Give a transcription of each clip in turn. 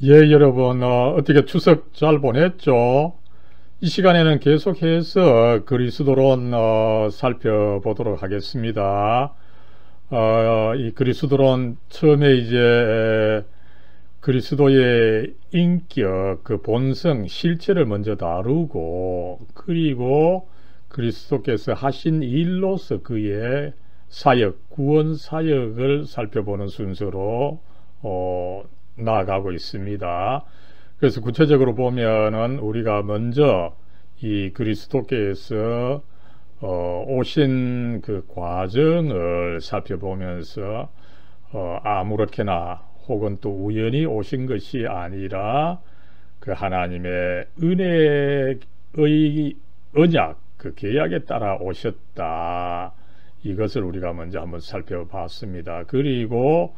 예, 여러분, 어떻게 추석 잘 보냈죠? 이 시간에는 계속해서 그리스도론 살펴보도록 하겠습니다. 이 그리스도론 처음에 이제 그리스도의 인격, 그 본성, 실체를 먼저 다루고, 그리고 그리스도께서 하신 일로서 그의 사역, 구원 사역을 살펴보는 순서로 나아가고 있습니다. 그래서 구체적으로 보면은 우리가 먼저 이 그리스도께서 오신 그 과정을 살펴보면서 아무렇게나 혹은 또 우연히 오신 것이 아니라 그 하나님의 은혜의 언약, 그 계약에 따라 오셨다. 이것을 우리가 먼저 한번 살펴봤습니다. 그리고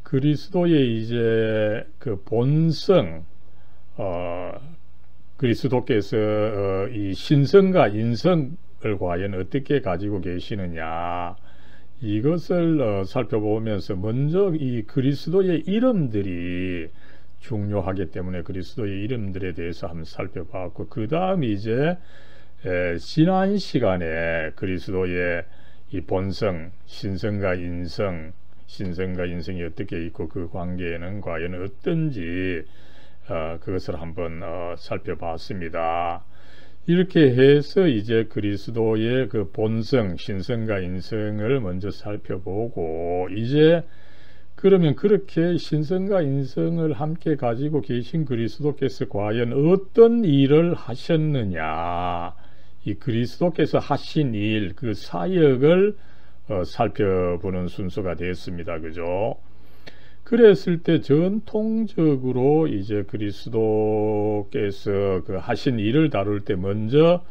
그리스도의 이제 그 본성, 그리스도께서 이 신성과 인성을 과연 어떻게 가지고 계시느냐, 이것을 살펴보면서 먼저 이 그리스도의 이름들이 중요하기 때문에 그리스도의 이름들에 대해서 한번 살펴봤고, 그 다음 이제 지난 시간에 그리스도의 이 본성, 신성과 인성, 신성과 인성이 어떻게 있고 그 관계에는 과연 어떤지 그것을 한번 살펴봤습니다. 이렇게 해서 이제 그리스도의 그 본성, 신성과 인성을 먼저 살펴보고, 이제 그러면 그렇게 신성과 인성을 함께 가지고 계신 그리스도께서 과연 어떤 일을 하셨느냐, 이 그리스도께서 하신 일, 그 사역을 살펴보는 순서가 됐습니다. 그죠? 그랬을 때 전통적으로 이제 그리스도께서 그 하신 일을 다룰 때 먼저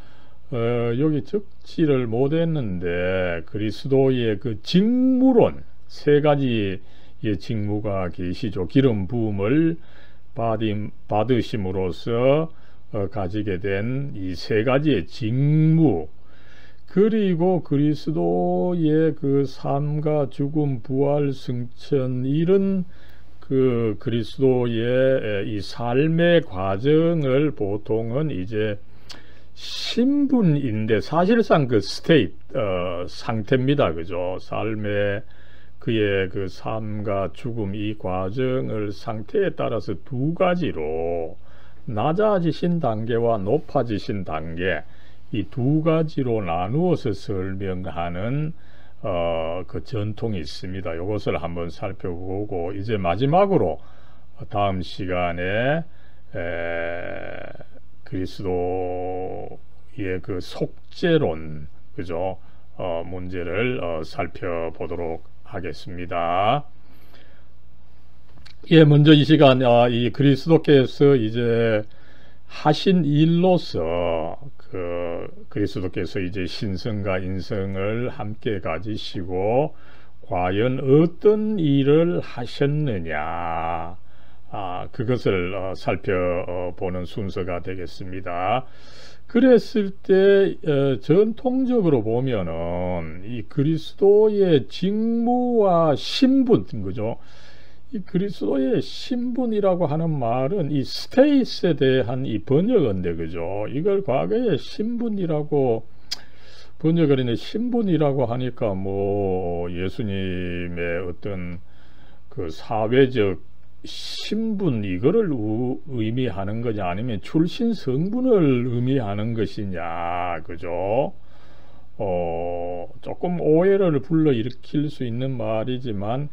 여기 적지를 못했는데, 그리스도의 그 직무론 세 가지의 직무가 계시죠. 기름 부음을 받으심으로써 가지게 된 이 세 가지의 직무, 그리고 그리스도의 그 삶과 죽음, 부활, 승천, 이런 그 그리스도의 이 삶의 과정을 보통은 이제 신분인데, 사실상 그 스테이트, 상태입니다. 그죠? 삶의 그의 그 삶과 죽음, 이 과정을 상태에 따라서 두 가지로, 낮아지신 단계와 높아지신 단계, 이 두 가지로 나누어서 설명하는 그 전통이 있습니다. 이것을 한번 살펴보고, 이제 마지막으로 다음 시간에 그리스도의 그 속죄론, 그죠? 문제를 살펴보도록 하겠습니다. 예, 먼저 이 시간 이 그리스도께서 이제 하신 일로서 그리스도께서 이제 신성과 인성을 함께 가지시고 과연 어떤 일을 하셨느냐, 그것을 살펴보는 순서가 되겠습니다. 그랬을 때 전통적으로 보면은 이 그리스도의 직무와 신분, 그죠? 이 그리스도의 신분이라고 하는 말은 이 스테이스에 대한 이 번역인데, 그죠? 이걸 과거에 신분이라고 번역을 했는데, 신분이라고 하니까 뭐 예수님의 어떤 그 사회적 신분, 이거를 의미하는 거냐, 아니면 출신 성분을 의미하는 것이냐, 그죠? 조금 오해를 불러일으킬 수 있는 말이지만,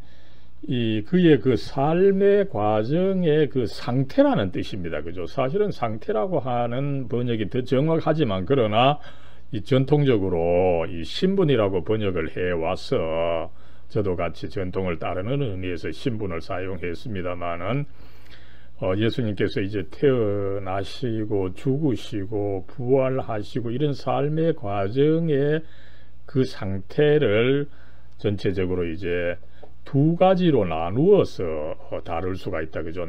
그의 그 삶의 과정의 그 상태라는 뜻입니다. 그죠? 사실은 상태라고 하는 번역이 더 정확하지만, 그러나 이 전통적으로 이 신분이라고 번역을 해와서 저도 같이 전통을 따르는 의미에서 신분을 사용했습니다만은, 예수님께서 이제 태어나시고 죽으시고 부활하시고 이런 삶의 과정의 그 상태를 전체적으로 이제 두 가지로 나누어서 다룰 수가 있다. 그죠?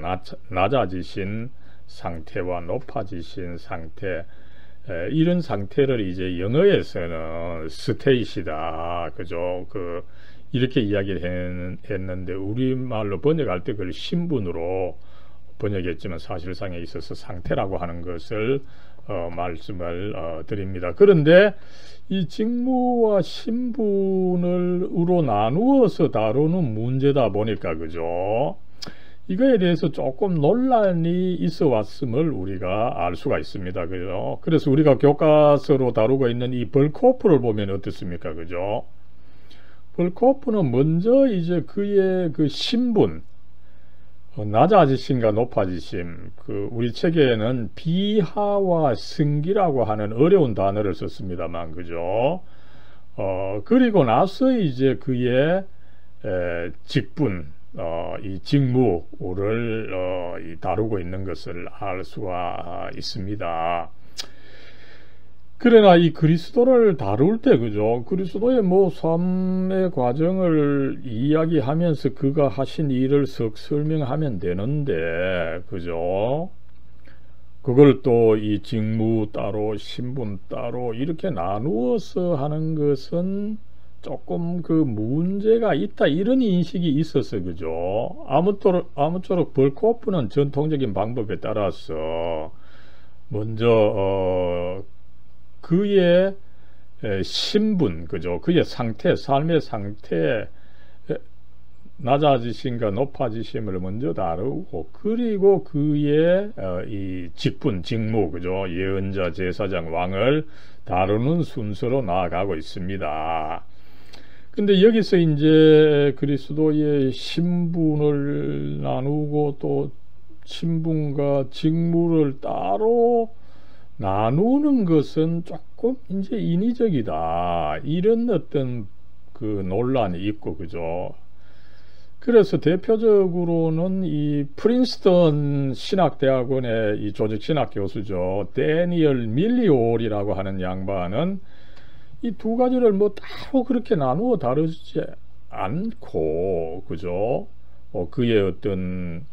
낮아지신 상태와 높아지신 상태, 이런 상태를 이제 영어에서는 스테이시다. 그죠? 이렇게 이야기를 했는데, 우리말로 번역할 때 그걸 신분으로 번역했지만 사실상에 있어서 상태라고 하는 것을 말씀을 드립니다. 그런데 이 직무와 신분으로 나누어서 다루는 문제다 보니까 그죠? 이거에 대해서 조금 논란이 있어 왔음을 우리가 알 수가 있습니다. 그죠? 그래서 우리가 교과서로 다루고 있는 이 벌코프를 보면 어떻습니까? 그죠? 벌코프는 먼저 이제 그의 그 신분, 낮아지심과 높아지심, 그 우리 책에는 비하와 승기라고 하는 어려운 단어를 썼습니다만, 그죠? 그리고 나서 이제 그의 직분, 이 직무를 다루고 있는 것을 알 수가 있습니다. 그러나 이 그리스도를 다룰 때 그죠? 그리스도의 뭐 삶의 과정을 이야기하면서 그가 하신 일을 썩 설명하면 되는데 그죠? 그걸 또 이 직무 따로 신분 따로 이렇게 나누어서 하는 것은 조금 그 문제가 있다 이런 인식이 있어서 그죠? 아무쪼록 벌코프는 전통적인 방법에 따라서 먼저 그의 신분, 그죠? 그의 상태, 삶의 상태, 낮아지심과 높아지심을 먼저 다루고, 그리고 그의 이 직분, 직무, 그죠? 예언자, 제사장, 왕을 다루는 순서로 나아가고 있습니다. 근데 여기서 이제 그리스도의 신분을 나누고 또 신분과 직무를 따로 나누는 것은 조금 이제 인위적이다. 이런 어떤 그 논란이 있고, 그죠? 그래서 대표적으로는 이 프린스턴 신학대학원의 이 조직신학 교수죠. 데니얼 밀리올이라고 하는 양반은 이 두 가지를 뭐 따로 그렇게 나누어 다루지 않고, 그죠? 그의 어떤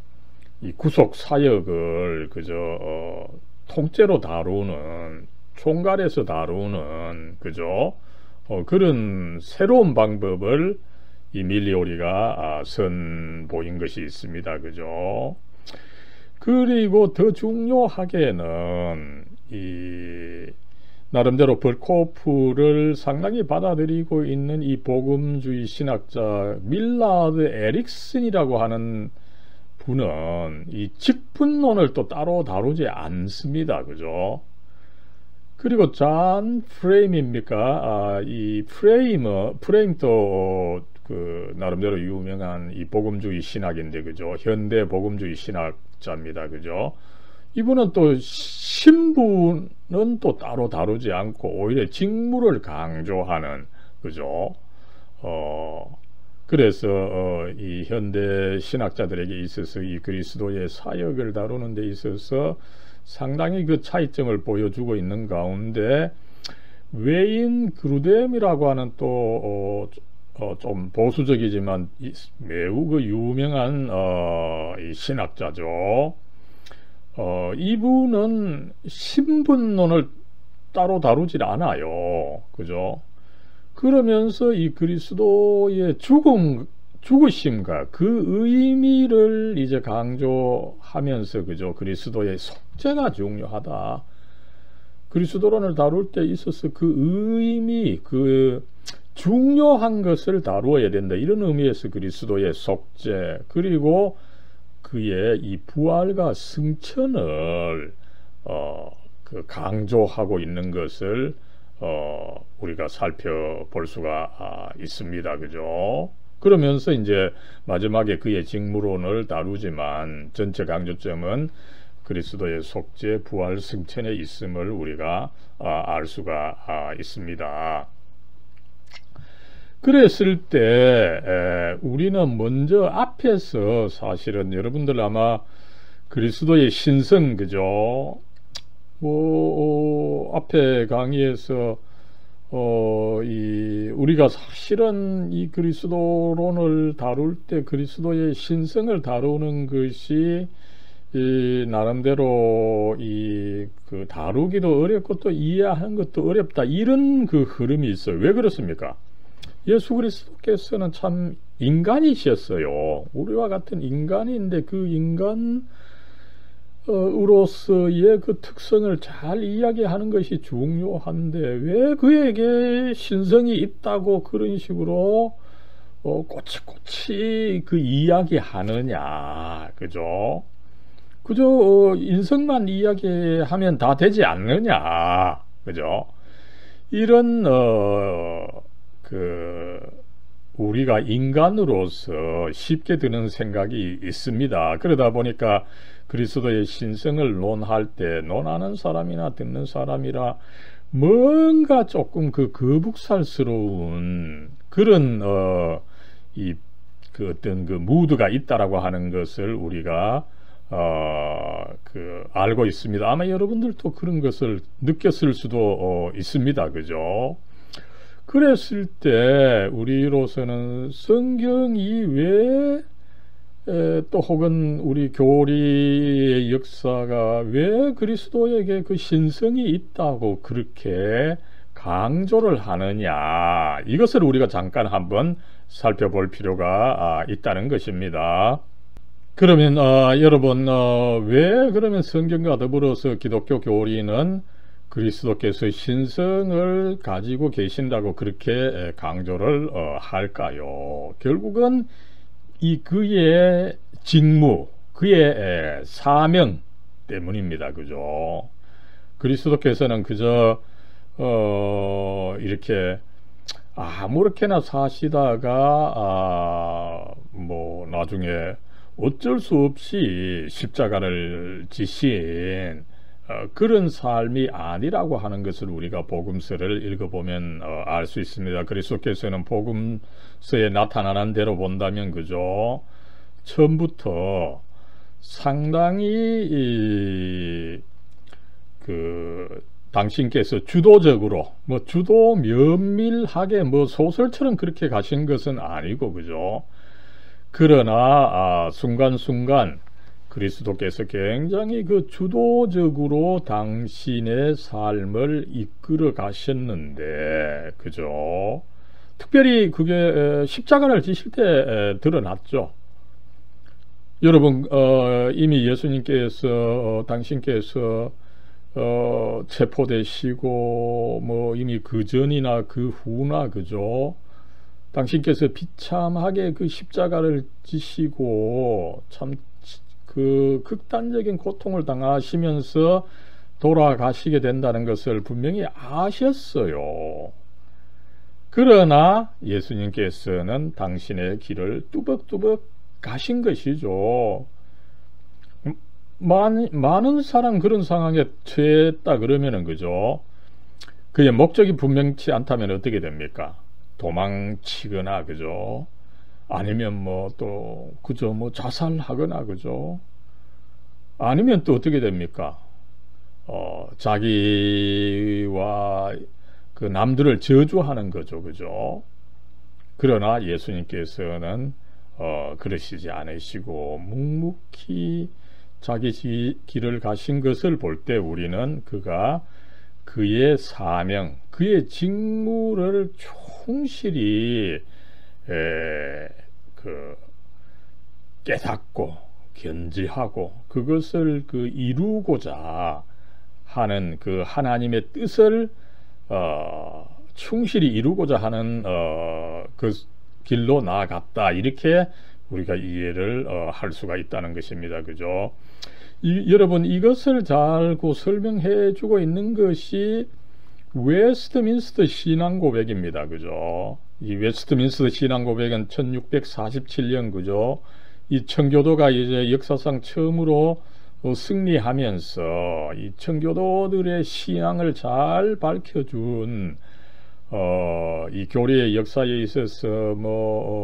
이 구속 사역을, 그죠? 통째로 다루는, 총괄해서 다루는, 그죠? 그런 새로운 방법을 이 밀리오리가 선보인 것이 있습니다. 그죠? 그리고 더 중요하게는 이 나름대로 벌코프를 상당히 받아들이고 있는 이 복음주의 신학자 밀라드 에릭슨이라고 하는 분은 이 직분론을 또 따로 다루지 않습니다. 그죠? 그리고 존 프레임입니까? 이 프레임도 그 나름대로 유명한 이 복음주의 신학인데, 그죠? 현대 복음주의 신학자입니다. 그죠? 이분은 또 신분은 또 따로 다루지 않고 오히려 직무를 강조하는, 그죠? 그래서 이 현대 신학자들에게 있어서 이 그리스도의 사역을 다루는 데 있어서 상당히 그 차이점을 보여주고 있는 가운데 웨인 그루뎀이라고 하는 또 좀 보수적이지만 매우 그 유명한 이 신학자죠. 이분은 신분론을 따로 다루질 않아요. 그죠? 그러면서 이 그리스도의 죽으심과 그 의미를 이제 강조하면서, 그죠? 그리스도의 속죄가 중요하다. 그리스도론을 다룰 때 있어서 그 의미, 그 중요한 것을 다루어야 된다. 이런 의미에서 그리스도의 속죄, 그리고 그의 이 부활과 승천을 그 강조하고 있는 것을 우리가 살펴볼 수가 있습니다. 그죠? 그러면서 이제 마지막에 그의 직무론을 다루지만 전체 강조점은 그리스도의 속죄, 부활, 승천에 있음을 우리가 알 수가 있습니다. 그랬을 때 우리는 먼저 앞에서 사실은 여러분들 아마 그리스도의 신성, 그죠? 앞에 강의에서 우리가 사실은 이 그리스도론을 다룰 때 그리스도의 신성을 다루는 것이 나름대로 그 다루기도 어렵고 또 이해하는 것도 어렵다, 이런 그 흐름이 있어요. 왜 그렇습니까? 예수 그리스도께서는 참 인간이셨어요. 우리와 같은 인간인데 그 인간 으로서의 그 특성을 잘 이야기하는 것이 중요한데 왜 그에게 신성이 있다고 그런 식으로 꼬치꼬치 그 이야기하느냐, 그죠? 그저 인성만 이야기하면 다 되지 않느냐, 그죠? 이런 그 우리가 인간으로서 쉽게 드는 생각이 있습니다. 그러다 보니까 그리스도의 신성을 논할 때 논하는 사람이나 듣는 사람이라 뭔가 조금 그 거북살스러운 그런 그 어떤 그 무드가 있다라고 하는 것을 우리가 그 알고 있습니다. 아마 여러분들도 그런 것을 느꼈을 수도 있습니다. 그죠? 그랬을 때 우리로서는 성경이 왜 또 혹은 우리 교리의 역사가 왜 그리스도에게 그 신성이 있다고 그렇게 강조를 하느냐, 이것을 우리가 잠깐 한번 살펴볼 필요가 있다는 것입니다. 그러면 여러분 왜 그러면 성경과 더불어서 기독교 교리는 그리스도께서 신성을 가지고 계신다고 그렇게 강조를 할까요? 결국은 이 그의 직무, 그의 사명 때문입니다. 그죠? 그리스도께서는 그저 이렇게 아무렇게나 사시다가 뭐 나중에 어쩔 수 없이 십자가를 지신 그런 삶이 아니라고 하는 것을 우리가 복음서를 읽어보면 알 수 있습니다. 그리스도께서는 복음서에 나타나는 대로 본다면 그죠? 처음부터 상당히 당신께서 주도적으로 주도 면밀하게 소설처럼 그렇게 가신 것은 아니고 그죠? 그러나 순간순간 그리스도께서 굉장히 그 주도적으로 당신의 삶을 이끌어 가셨는데 그죠? 특별히 그게 십자가를 지실 때 드러났죠. 여러분 이미 예수님께서 당신께서 체포되시고 이미 그 전이나 그 후나 그죠? 당신께서 비참하게 그 십자가를 지시고 참 그 극단적인 고통을 당하시면서 돌아가시게 된다는 것을 분명히 아셨어요. 그러나 예수님께서는 당신의 길을 뚜벅뚜벅 가신 것이죠. 많은 사람 그런 상황에 처했다 그러면은 그죠? 그의 목적이 분명치 않다면 어떻게 됩니까? 도망치거나 그죠? 아니면 또 그죠? 자살하거나 그죠? 아니면 또 어떻게 됩니까? 자기와 그 남들을 저주하는 거죠. 그죠? 그러나 예수님께서는 그러시지 않으시고 묵묵히 자기 길을 가신 것을 볼 때 우리는 그가 그의 사명, 그의 직무를 충실히 깨닫고 견지하고 그것을 이루고자 하는 그 하나님의 뜻을 충실히 이루고자 하는 그 길로 나아갔다, 이렇게 우리가 이해를 할 수가 있다는 것입니다. 그죠? 여러분 이것을 잘 설명해 주고 있는 것이 웨스트민스터 신앙고백입니다. 그죠? 이 웨스트민스터 신앙고백은 1647년 그죠? 이 청교도가 이제 역사상 처음으로 승리하면서 이 청교도들의 신앙을 잘 밝혀준 이 교리의 역사에 있어서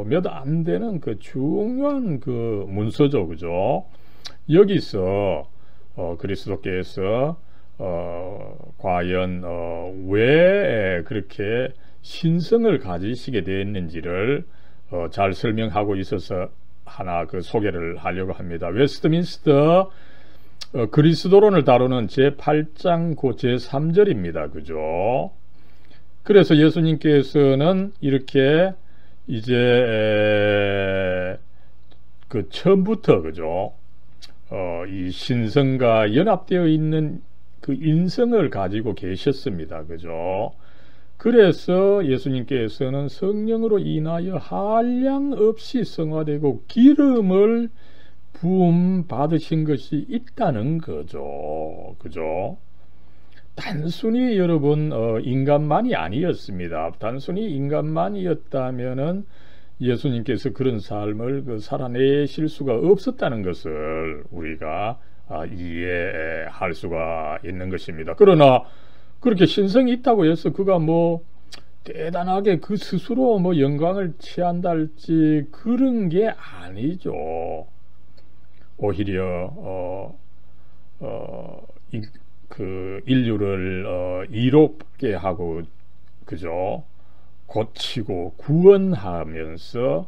몇 안 되는 그 중요한 그 문서죠. 그죠? 여기서 그리스도께서 과연 왜 그렇게 신성을 가지시게 되었는지를 잘 설명하고 있어서 하나 그 소개를 하려고 합니다. 웨스트민스터 그리스도론을 다루는 제8장 제3절입니다. 그죠? 그래서 예수님께서는 이렇게 이제 그 처음부터 그죠? 이 신성과 연합되어 있는 그 인성을 가지고 계셨습니다. 그죠? 그래서 예수님께서는 성령으로 인하여 한량 없이 성화되고 기름을 부음 받으신 것이 있다는 거죠. 그죠? 단순히 여러분 인간만이 아니었습니다. 단순히 인간만이었다면은 예수님께서 그런 삶을 살아내실 수가 없었다는 것을 우리가 이해할 수가 있는 것입니다. 그러나 그렇게 신성이 있다고 해서 그가 뭐 대단하게 그 스스로 뭐 영광을 취한다 할지 그런 게 아니죠. 오히려 그 인류를 이롭게 하고 그죠? 고치고 구원하면서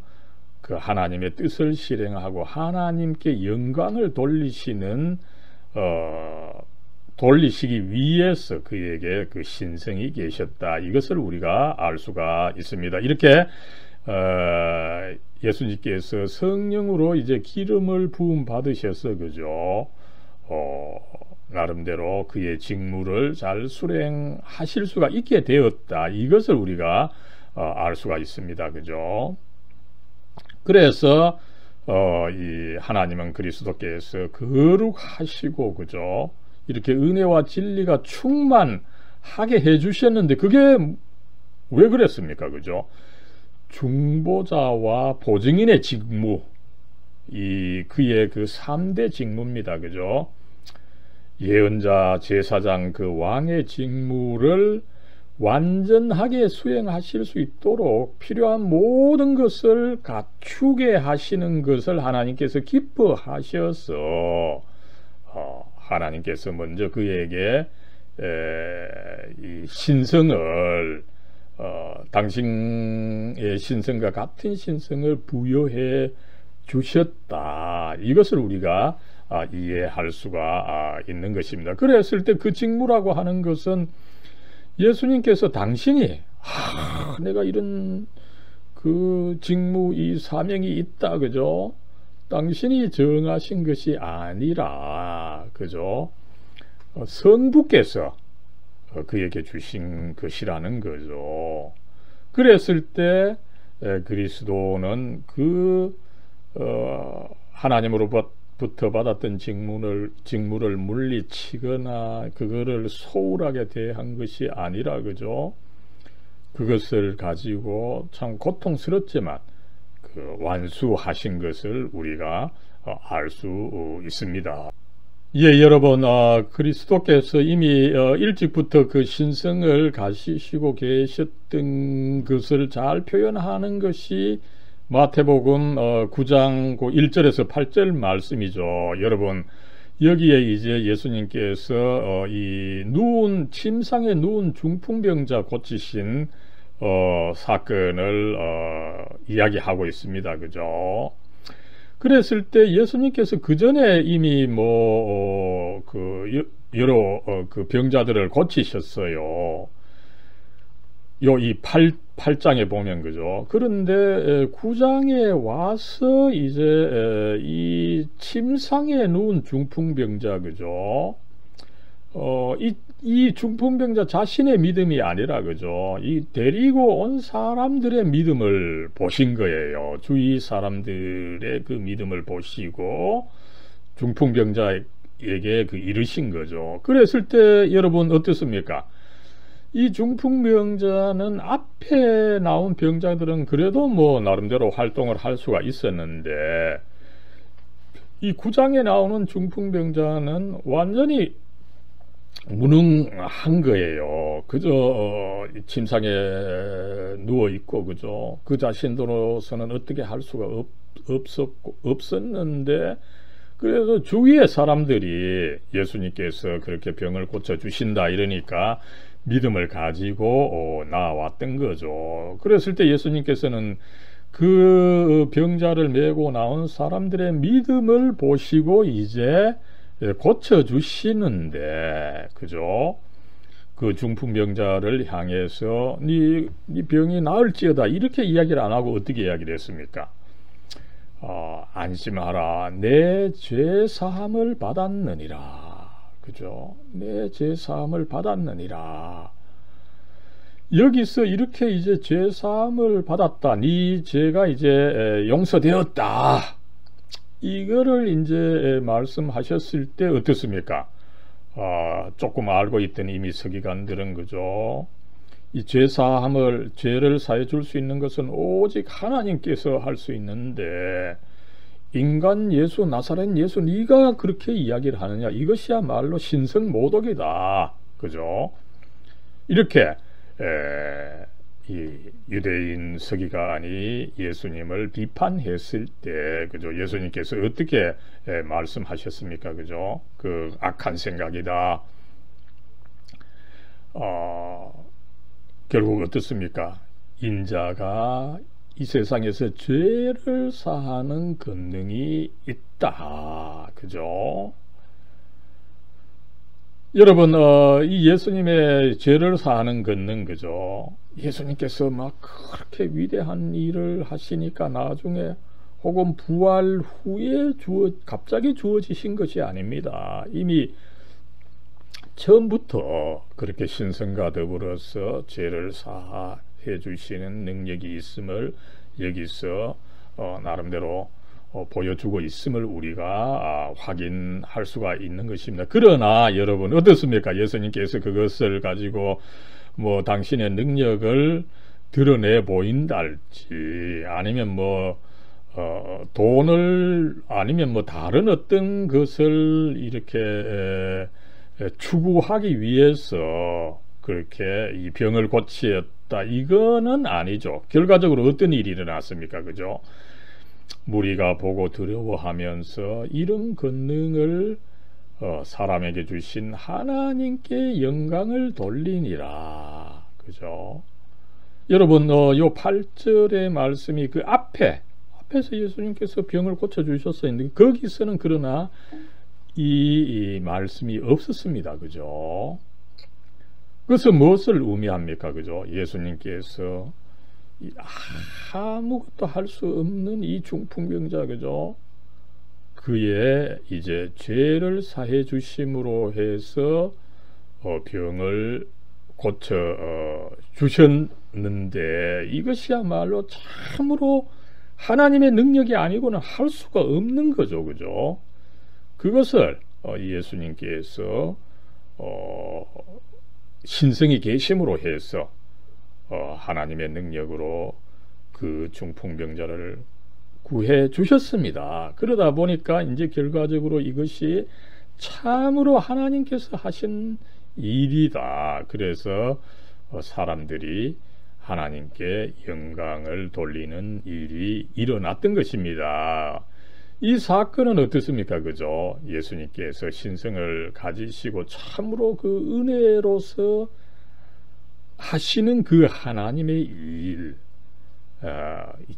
그 하나님의 뜻을 실행하고 하나님께 영광을 돌리시기 위해서 그에게 그 신성이 계셨다. 이것을 우리가 알 수가 있습니다. 이렇게 예수님께서 성령으로 이제 기름을 부음 받으셔서 그죠? 나름대로 그의 직무를 잘 수행하실 수가 있게 되었다. 이것을 우리가 알 수가 있습니다. 그죠? 그래서 이 하나님은 그리스도께서 거룩하시고 그죠? 이렇게 은혜와 진리가 충만하게 해주셨는데 그게 왜 그랬습니까? 그죠? 중보자와 보증인의 직무, 그의 그 3대 직무입니다. 그죠? 예언자, 제사장, 그 왕의 직무를 완전하게 수행하실 수 있도록 필요한 모든 것을 갖추게 하시는 것을 하나님께서 기뻐하셔서 하나님께서 먼저 그에게 이 신성을 당신의 신성과 같은 신성을 부여해 주셨다. 이것을 우리가 이해할 수가 있는 것입니다. 그랬을 때 그 직무라고 하는 것은 예수님께서 당신이 내가 이런 그 직무 이 사명이 있다. 그죠? 당신이 정하신 것이 아니라 그죠? 성부께서 그에게 주신 것이라는 거죠. 그랬을 때 그리스도는 그 하나님으로부터 받았던 직무를 물리치거나 그거를 소홀하게 대한 것이 아니라 그죠? 그것을 가지고 참 고통스럽지만 그 완수하신 것을 우리가 알 수 있습니다. 예, 여러분, 그리스도께서 이미 일찍부터 그 신성을 가지시고 계셨던 것을 잘 표현하는 것이 마태복음 9장 1절에서 8절 말씀이죠. 여러분, 여기에 이제 예수님께서 침상에 누운 중풍병자 고치신 사건을 이야기하고 있습니다. 그죠? 그랬을 때 예수님께서 그 전에 이미 여러 그 병자들을 고치셨어요. 이 8장에 보면 그죠. 그런데 9장에 와서 이제 이 침상에 누운 중풍병자 그죠. 이 중풍병자 자신의 믿음이 아니라 그죠. 이 데리고 온 사람들의 믿음을 보신 거예요. 주위 사람들의 그 믿음을 보시고 중풍병자에게 그 이르신 거죠. 그랬을 때 여러분 어떻습니까? 이 중풍병자는 앞에 나온 병자들은 그래도 나름대로 활동을 할 수가 있었는데 이 9장에 나오는 중풍병자는 완전히 무능한 거예요. 그저 침상에 누워 있고 그죠. 그 자신으로서는 어떻게 할 수가 없었는데 그래서 주위의 사람들이 예수님께서 그렇게 병을 고쳐 주신다 이러니까 믿음을 가지고 나왔던 거죠. 그랬을 때 예수님께서는 그 병자를 메고 나온 사람들의 믿음을 보시고 이제 고쳐주시는데 그죠? 그 중풍병자를 향해서 네 병이 나을지어다 이렇게 이야기를 안 하고 어떻게 이야기를 했습니까? 안심하라, 내 죄 사함을 받았느니라. 그죠? 내 죄 사함을 받았느니라. 여기서 이렇게 이제 죄 사함을 받았다, 네 죄가 이제 용서되었다, 이거를 이제 말씀하셨을 때 어떻습니까? 조금 알고 있던 이미 서기관들은 그죠, 이 죄를 사해 줄 수 있는 것은 오직 하나님께서 할 수 있는데, 인간 예수, 나사렛 예수, 네가 그렇게 이야기를 하느냐, 이것이야말로 신성모독이다. 그죠? 이렇게 이 유대인 서기관이 예수님을 비판했을 때, 그죠, 예수님께서 어떻게 말씀하셨습니까? 그죠? 그 악한 생각이다. 결국 어떻습니까? 인자가 이 세상에서 죄를 사하는 권능이 있다. 그죠? 여러분, 이 예수님의 죄를 사하는 권능, 그죠? 예수님께서 막 그렇게 위대한 일을 하시니까 나중에 혹은 부활 후에 갑자기 주어지신 것이 아닙니다. 이미 처음부터 그렇게 신성과 더불어서 죄를 사해 주시는 능력이 있음을 여기서 나름대로 보여주고 있음을 우리가 확인할 수가 있는 것입니다. 그러나 여러분 어떻습니까? 예수님께서 그것을 가지고 뭐 당신의 능력을 드러내 보인달지, 아니면 돈을, 아니면 다른 어떤 것을 이렇게 추구하기 위해서 그렇게 이 병을 고치었다, 이거는 아니죠. 결과적으로 어떤 일이 일어났습니까? 그죠? 무리가 보고 두려워하면서 이런 권능을 사람에게 주신 하나님께 영광을 돌리니라. 그죠? 여러분, 요 8절의 말씀이 그 앞에서 예수님께서 병을 고쳐주셨어요. 거기서는 그러나 이 말씀이 없었습니다. 그죠? 그것은 무엇을 의미합니까? 그죠? 예수님께서 아무것도 할 수 없는 이 중풍병자, 그죠? 그의 이제 죄를 사해 주심으로 해서 병을 고쳐 주셨는데, 이것이야말로 참으로 하나님의 능력이 아니고는 할 수가 없는 거죠. 그죠? 그것을 예수님께서 신성이 계심으로 해서 하나님의 능력으로 그 중풍병자를 구해 주셨습니다. 그러다 보니까 이제 결과적으로 이것이 참으로 하나님께서 하신 일이다. 그래서 사람들이 하나님께 영광을 돌리는 일이 일어났던 것입니다. 이 사건은 어떻습니까? 그죠? 예수님께서 신성을 가지시고 참으로 그 은혜로서 하시는 그 하나님의 일,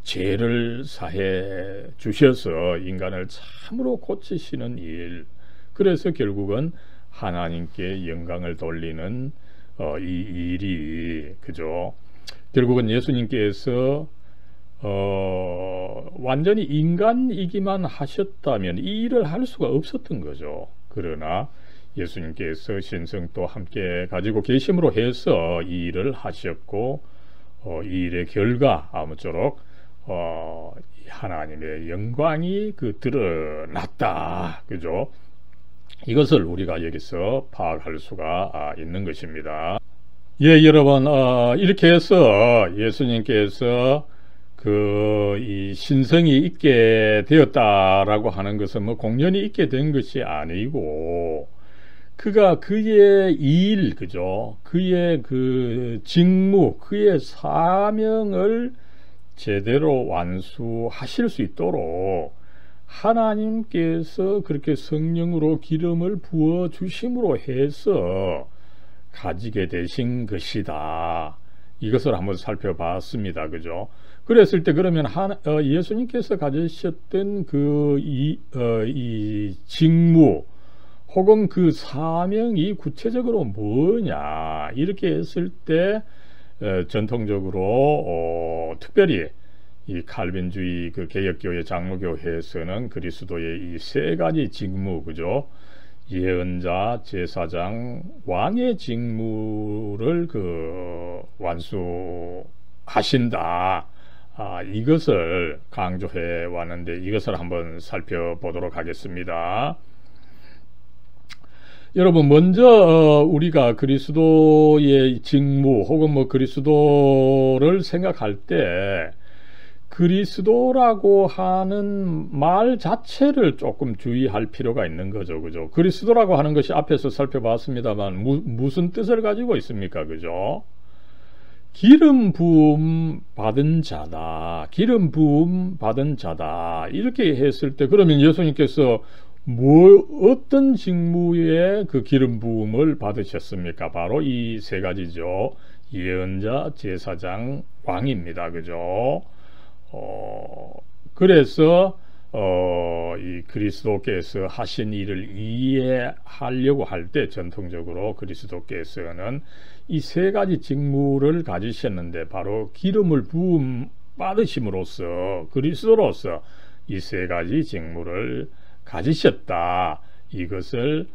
죄를 사해 주셔서 인간을 참으로 고치시는 일, 그래서 결국은 하나님께 영광을 돌리는 이 일이, 그죠? 결국은 예수님께서 완전히 인간이기만 하셨다면 이 일을 할 수가 없었던 거죠. 그러나 예수님께서 신성도 함께 가지고 계심으로 해서 이 일을 하셨고, 이 일의 결과 아무쪼록 하나님의 영광이 드러났다. 그죠? 이것을 우리가 여기서 파악할 수가 있는 것입니다. 예, 여러분, 이렇게 해서 예수님께서 이 신성이 있게 되었다라고 하는 것은 공연히 있게 된 것이 아니고, 그가 그의 일, 그죠? 그의 그 직무, 그의 사명을 제대로 완수하실 수 있도록 하나님께서 그렇게 성령으로 기름을 부어 주심으로 해서 가지게 되신 것이다. 이것을 한번 살펴봤습니다. 그죠? 그랬을 때 그러면 예수님께서 가지셨던 이 직무 혹은 그 사명이 구체적으로 뭐냐, 이렇게 했을 때 전통적으로 특별히 이 칼빈주의 그 개혁교회 장로교회에서는 그리스도의 이 세 가지 직무, 그죠? 예언자, 제사장, 왕의 직무를 그 완수하신다. 이것을 강조해 왔는데 이것을 한번 살펴보도록 하겠습니다. 여러분, 먼저 우리가 그리스도의 직무 혹은 뭐 그리스도를 생각할 때 그리스도라고 하는 말 자체를 조금 주의할 필요가 있는 거죠. 그죠? 그리스도라고 하는 것이 앞에서 살펴봤습니다만 무슨 뜻을 가지고 있습니까? 그죠? 기름 부음 받은 자다. 기름 부음 받은 자다. 이렇게 했을 때 그러면 예수님께서 어떤 직무에 그 기름 부음을 받으셨습니까? 바로 이 세 가지죠. 예언자, 제사장, 왕입니다. 그죠? 그래서 이 그리스도께서 하신 일을 이해하려고 할 때 전통적으로 그리스도께서는 이 세 가지 직무를 가지셨는데 바로 기름을 부음 받으심으로써 그리스도로서 이 세 가지 직무를 가지셨다. 이것을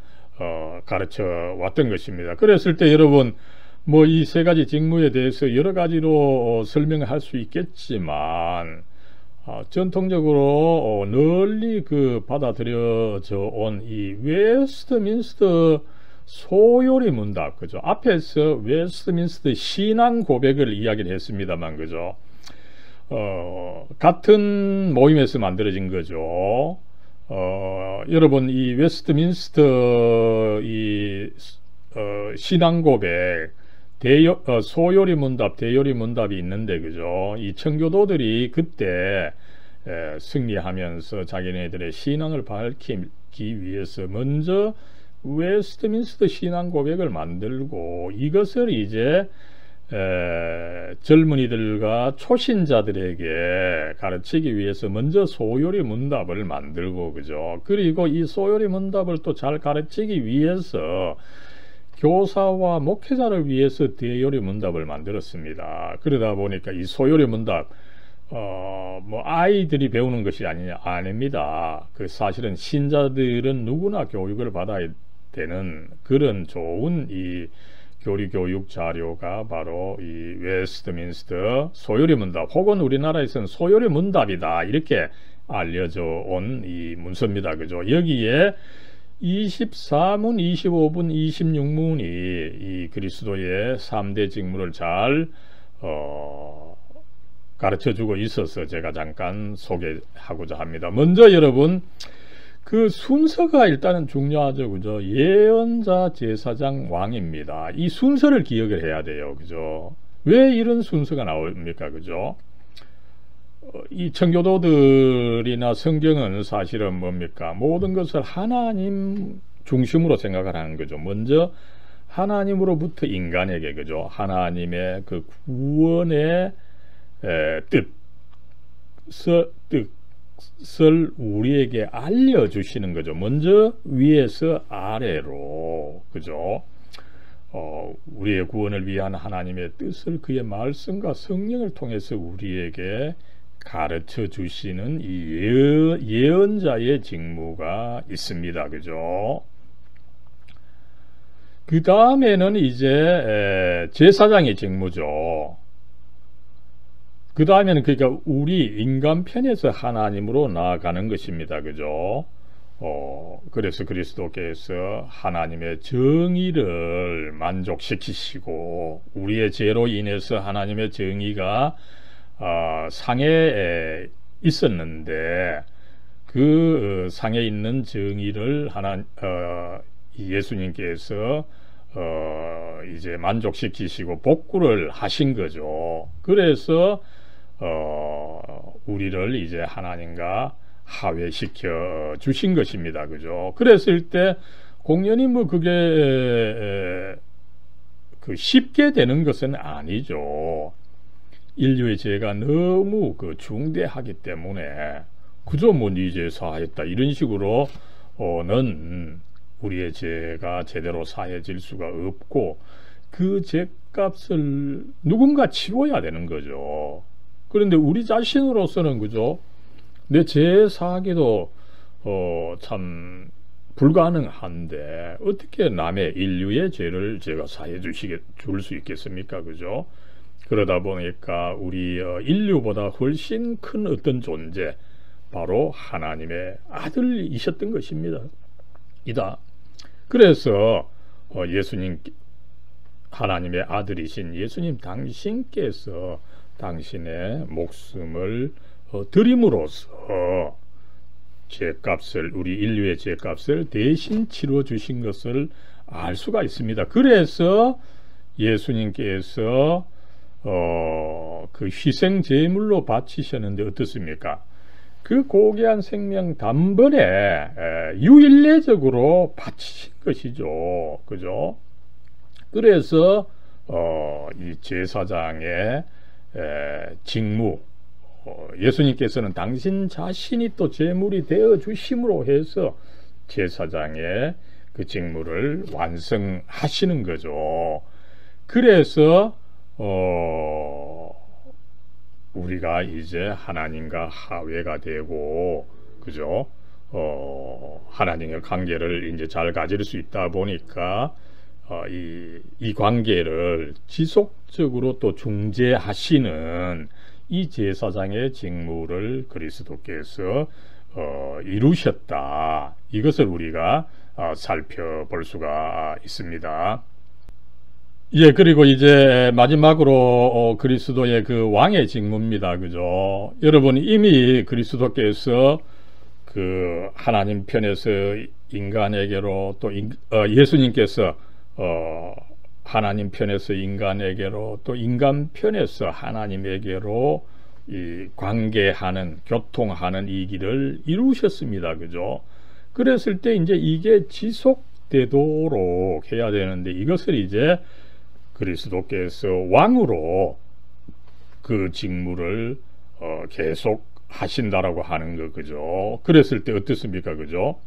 가르쳐 왔던 것입니다. 그랬을 때 여러분 뭐 이 세 가지 직무에 대해서 여러 가지로 설명할 수 있겠지만 전통적으로 널리 그 받아들여져 온 이 웨스트민스터 소요리 문답, 그죠? 앞에서 웨스트민스터 신앙 고백을 이야기를 했습니다만, 그죠? 같은 모임에서 만들어진 거죠. 여러분 이 웨스트민스터 이 신앙 고백 소요리 문답, 대요리 문답이 있는데, 그죠? 이 청교도들이 그때 승리하면서 자기네들의 신앙을 밝히기 위해서 먼저 웨스트민스터 신앙 고백을 만들고 이것을 이제 젊은이들과 초신자들에게 가르치기 위해서 먼저 소요리 문답을 만들고, 그죠? 그리고 이 소요리 문답을 또 잘 가르치기 위해서 교사와 목회자를 위해서 대요리 문답을 만들었습니다. 그러다 보니까 이 소요리 문답 뭐 아이들이 배우는 것이 아닙니다. 그 사실은 신자들은 누구나 교육을 받아야 되는 그런 좋은 이 교리교육 자료가 바로 이 웨스트민스터 소요리 문답 혹은 우리나라에서는 소요리 문답이다 이렇게 알려져 온 이 문서입니다. 그죠? 여기에 24문, 25분, 26문이 이 그리스도의 3대 직무를 잘 가르쳐주고 있어서 제가 잠깐 소개하고자 합니다. 먼저 여러분 그 순서가 일단은 중요하죠. 그죠? 예언자, 제사장, 왕입니다. 이 순서를 기억을 해야 돼요. 그죠? 왜 이런 순서가 나옵니까? 그죠? 이 청교도들이나 성경은 사실은 뭡니까? 모든 것을 하나님 중심으로 생각을 하는 거죠. 먼저 하나님으로부터 인간에게, 그죠? 하나님의 그 구원의 뜻을 우리에게 알려주시는 거죠. 먼저 위에서 아래로, 그죠? 우리의 구원을 위한 하나님의 뜻을 그의 말씀과 성령을 통해서 우리에게 가르쳐 주시는 이 예언자의 직무가 있습니다. 그죠? 그 다음에는 이제 제사장의 직무죠. 그 다음에는 그러니까 우리 인간 편에서 하나님으로 나아가는 것입니다. 그죠? 그래서 그리스도께서 하나님의 정의를 만족시키시고 우리의 죄로 인해서 하나님의 정의가 상에 있었는데 그 상에 있는 정의를 예수님께서 이제 만족시키시고 복구를 하신 거죠. 그래서 우리를 이제 하나님과 화해시켜 주신 것입니다. 그죠? 그랬을 때 공연히 뭐 그게 쉽게 되는 것은 아니죠. 인류의 죄가 너무 중대하기 때문에 그저 뭐 네 죄 사했다 이런 식으로는 우리의 죄가 제대로 사해질 수가 없고 그 죄값을 누군가 치러야 되는 거죠. 그런데 우리 자신으로서는 그죠? 내 죄 사하기도 참 불가능한데 어떻게 남의 인류의 죄를 제가 사해 줄 수 있겠습니까? 그죠? 그러다 보니까 우리 인류보다 훨씬 큰 어떤 존재, 바로 하나님의 아들이셨던 것입니다. 그래서 예수님, 하나님의 아들이신 예수님 당신께서 당신의 목숨을 드림으로써 죄값을, 우리 인류의 죄값을 대신 치러 주신 것을 알 수가 있습니다. 그래서 예수님께서 그 희생 제물로 바치셨는데 어떻습니까? 그 고귀한 생명 단번에 유일례적으로 바치신 것이죠. 그죠? 그래서 이 제사장의 직무, 예수님께서는 당신 자신이 또 제물이 되어 주심으로 해서 제사장의 그 직무를 완성하시는 거죠. 그래서 우리가 이제 하나님과 하회가 되고, 그죠? 하나님의 관계를 이제 잘 가질 수 있다 보니까 이 관계를 지속적으로 또 중재하시는 이 제사장의 직무를 그리스도께서 이루셨다. 이것을 우리가 살펴볼 수가 있습니다. 예, 그리고 이제 마지막으로 그리스도의 그 왕의 직무입니다. 그죠? 여러분, 이미 그리스도께서 그 하나님 편에서 인간에게로 또 예수님께서 하나님 편에서 인간에게로 또 인간 편에서 하나님에게로 이 관계하는, 교통하는 이 길을 이루셨습니다. 그죠? 그랬을 때 이제 이게 지속되도록 해야 되는데, 이것을 이제 그리스도께서 왕으로 그 직무를 계속 하신다라고 하는 거, 그죠? 그랬을 때 어떻습니까? 그죠?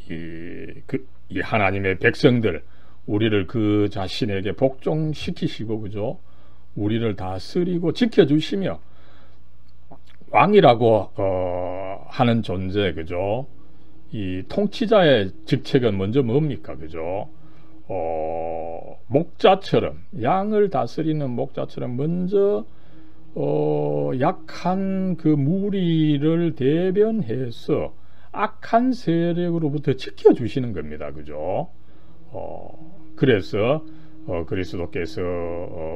이 하나님의 백성들, 우리를 그 자신에게 복종시키시고, 그죠? 우리를 다스리고 지켜주시며, 왕이라고 하는 존재, 그죠? 이 통치자의 직책은 먼저 뭡니까? 그죠? 목자처럼, 양을 다스리는 목자처럼 먼저 약한 그 무리를 대변해서 악한 세력으로부터 지켜주시는 겁니다. 그죠? 그래서 그리스도께서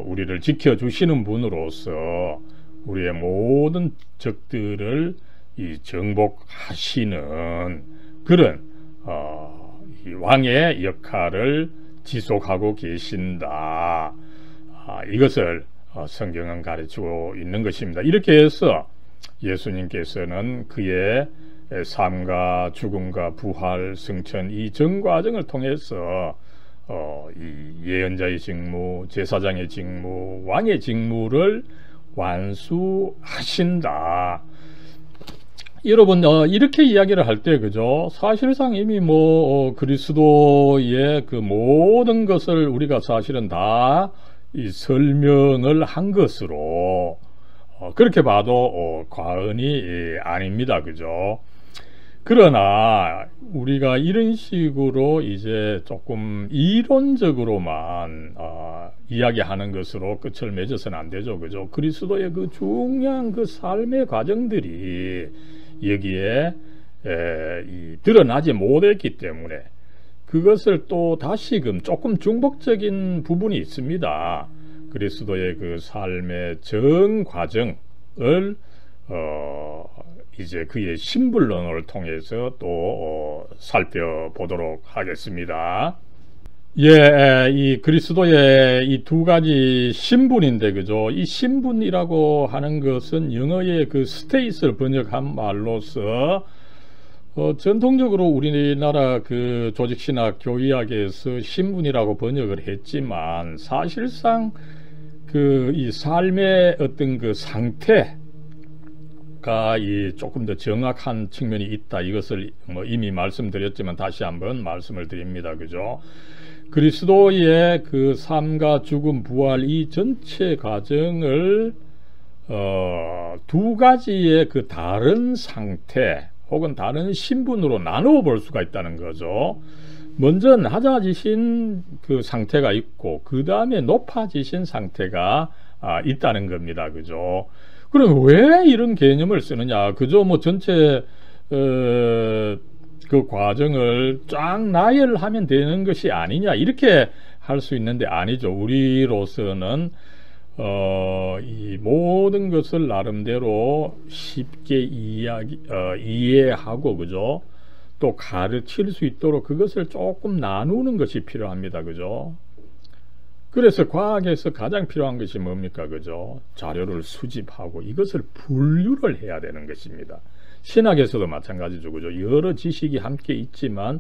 우리를 지켜주시는 분으로서 우리의 모든 적들을 이 정복하시는 그런 이 왕의 역할을 지속하고 계신다. 이것을 성경은 가르치고 있는 것입니다. 이렇게 해서 예수님께서는 그의 삶과 죽음과 부활, 승천, 이 전 과정을 통해서 이 예언자의 직무, 제사장의 직무, 왕의 직무를 완수하신다. 여러분, 이렇게 이야기를 할 때, 그죠? 사실상 이미 그리스도의 그 모든 것을 우리가 사실은 다 이 설명을 한 것으로 그렇게 봐도 과언이 아닙니다. 그죠? 그러나 우리가 이런 식으로 이제 조금 이론적으로만 이야기하는 것으로 끝을 맺어서는 안 되죠. 그죠? 그리스도의 그 중요한 그 삶의 과정들이 여기에 드러나지 못했기 때문에 그것을 또 다시금 조금 중복적인 부분이 있습니다. 그리스도의 그 삶의 전 과정을 이제 그의 신분론을 통해서 또 살펴보도록 하겠습니다. 예, 이 그리스도의 이 두 가지 신분인데, 그죠? 이 신분이라고 하는 것은 영어의 그 스테이스를 번역한 말로서 전통적으로 우리나라 그 조직신학 교의학에서 신분이라고 번역을 했지만 사실상 그 이 삶의 어떤 그 상태가 이 조금 더 정확한 측면이 있다. 이것을 이미 말씀드렸지만 다시 한번 말씀을 드립니다. 그죠? 그리스도의 그 삶과 죽음, 부활 이 전체 과정을 두 가지의 그 다른 상태 혹은 다른 신분으로 나누어 볼 수가 있다는 거죠. 먼저 낮아지신 그 상태가 있고 그 다음에 높아지신 상태가 있다는 겁니다. 그죠? 그럼 왜 이런 개념을 쓰느냐? 그죠? 뭐 전체 그 과정을 쫙 나열하면 되는 것이 아니냐 이렇게 할 수 있는데 아니죠. 우리로서는 이 모든 것을 나름대로 쉽게 이해하고 그죠? 또 가르칠 수 있도록 그것을 조금 나누는 것이 필요합니다. 그죠? 그래서 과학에서 가장 필요한 것이 뭡니까? 그죠? 자료를 수집하고 이것을 분류를 해야 되는 것입니다. 신학에서도 마찬가지죠. 그죠? 여러 지식이 함께 있지만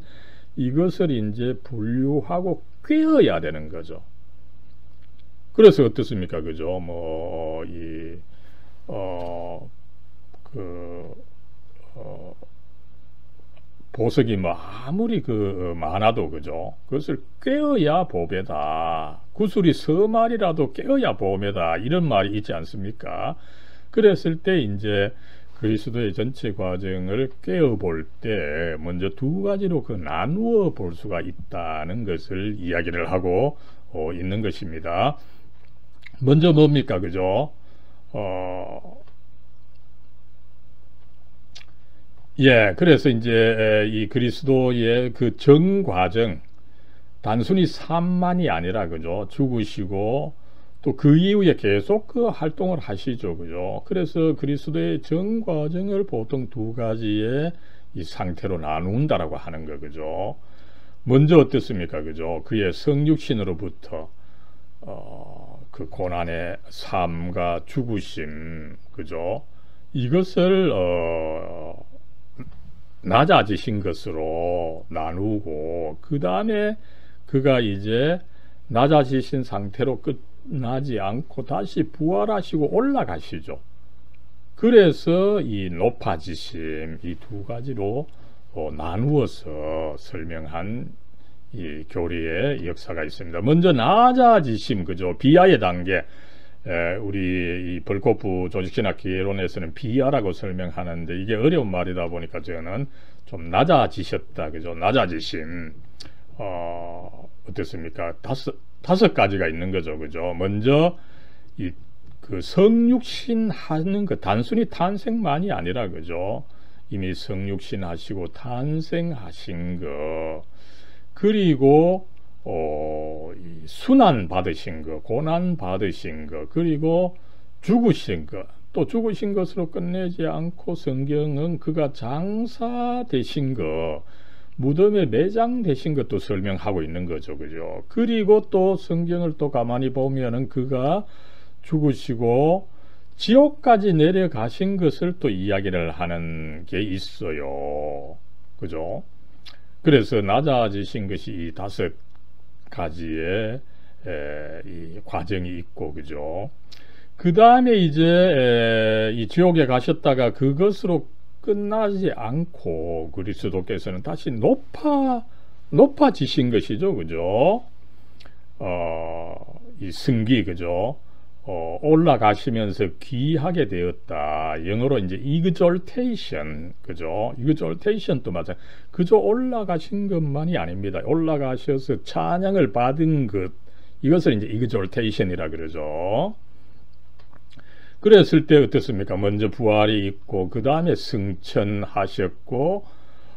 이것을 이제 분류하고 꿰어야 되는 거죠. 그래서 어떻습니까? 그죠? 보석이 뭐 아무리 많아도 그죠? 그것을 꿰어야 보배다. 구슬이 서말이라도 꿰어야 보배다. 이런 말이 있지 않습니까? 그랬을 때 이제 그리스도의 전체 과정을 꿰어 볼 때 먼저 두 가지로 나누어 볼 수가 있다는 것을 이야기를 하고 있는 것입니다. 먼저 뭡니까? 그죠? 그래서 이제 이 그리스도의 그 정과정, 단순히 삶만이 아니라, 그죠? 죽으시고, 또 그 이후에 계속 그 활동을 하시죠. 그죠? 그래서 그리스도의 정과정을 보통 두 가지의 이 상태로 나눈다라고 하는 거, 그죠? 먼저 어떻습니까? 그죠? 그의 성육신으로부터, 그 고난의 삶과 죽으심, 그죠? 이것을, 낮아지신 것으로 나누고 그 다음에 그가 이제 낮아지신 상태로 끝나지 않고 다시 부활하시고 올라가시죠. 그래서 이 높아지심 이 두 가지로 나누어서 설명한 이 교리의 역사가 있습니다. 먼저 낮아지심, 그죠? 비하의 단계. 우리 이 벌코프 조직신학 개론에서는 비하라고 설명하는데 이게 어려운 말이다 보니까 저는 좀 낮아지셨다, 그죠? 낮아지심 어떻습니까? 다섯 가지가 있는 거죠, 그죠? 먼저 이 그 성육신 하는 그 단순히 탄생만이 아니라, 그죠? 이미 성육신 하시고 탄생하신 거, 그리고 순환 받으신 거, 고난 받으신 거, 그리고 죽으신 거, 또 죽으신 것으로 끝내지 않고 성경은 그가 장사되신 거, 무덤에 매장되신 것도 설명하고 있는 거죠. 그죠? 그리고 또 성경을 또 가만히 보면은 그가 죽으시고 지옥까지 내려가신 것을 또 이야기를 하는 게 있어요. 그죠? 그래서 낮아지신 것이 이 다섯 가지의 이 과정이 있고, 그죠? 그 다음에 이제 이 지옥에 가셨다가 그것으로 끝나지 않고 그리스도께서는 다시 높아지신 것이죠, 그죠? 이 승기, 그죠? 올라가시면서 귀하게 되었다. 영어로 이제 exaltation, 그죠? exaltation도 맞아요. 그저 올라가신 것만이 아닙니다. 올라가셔서 찬양을 받은 것, 이것을 이제 exaltation이라 그러죠. 그랬을 때 어떻습니까? 먼저 부활이 있고 그 다음에 승천하셨고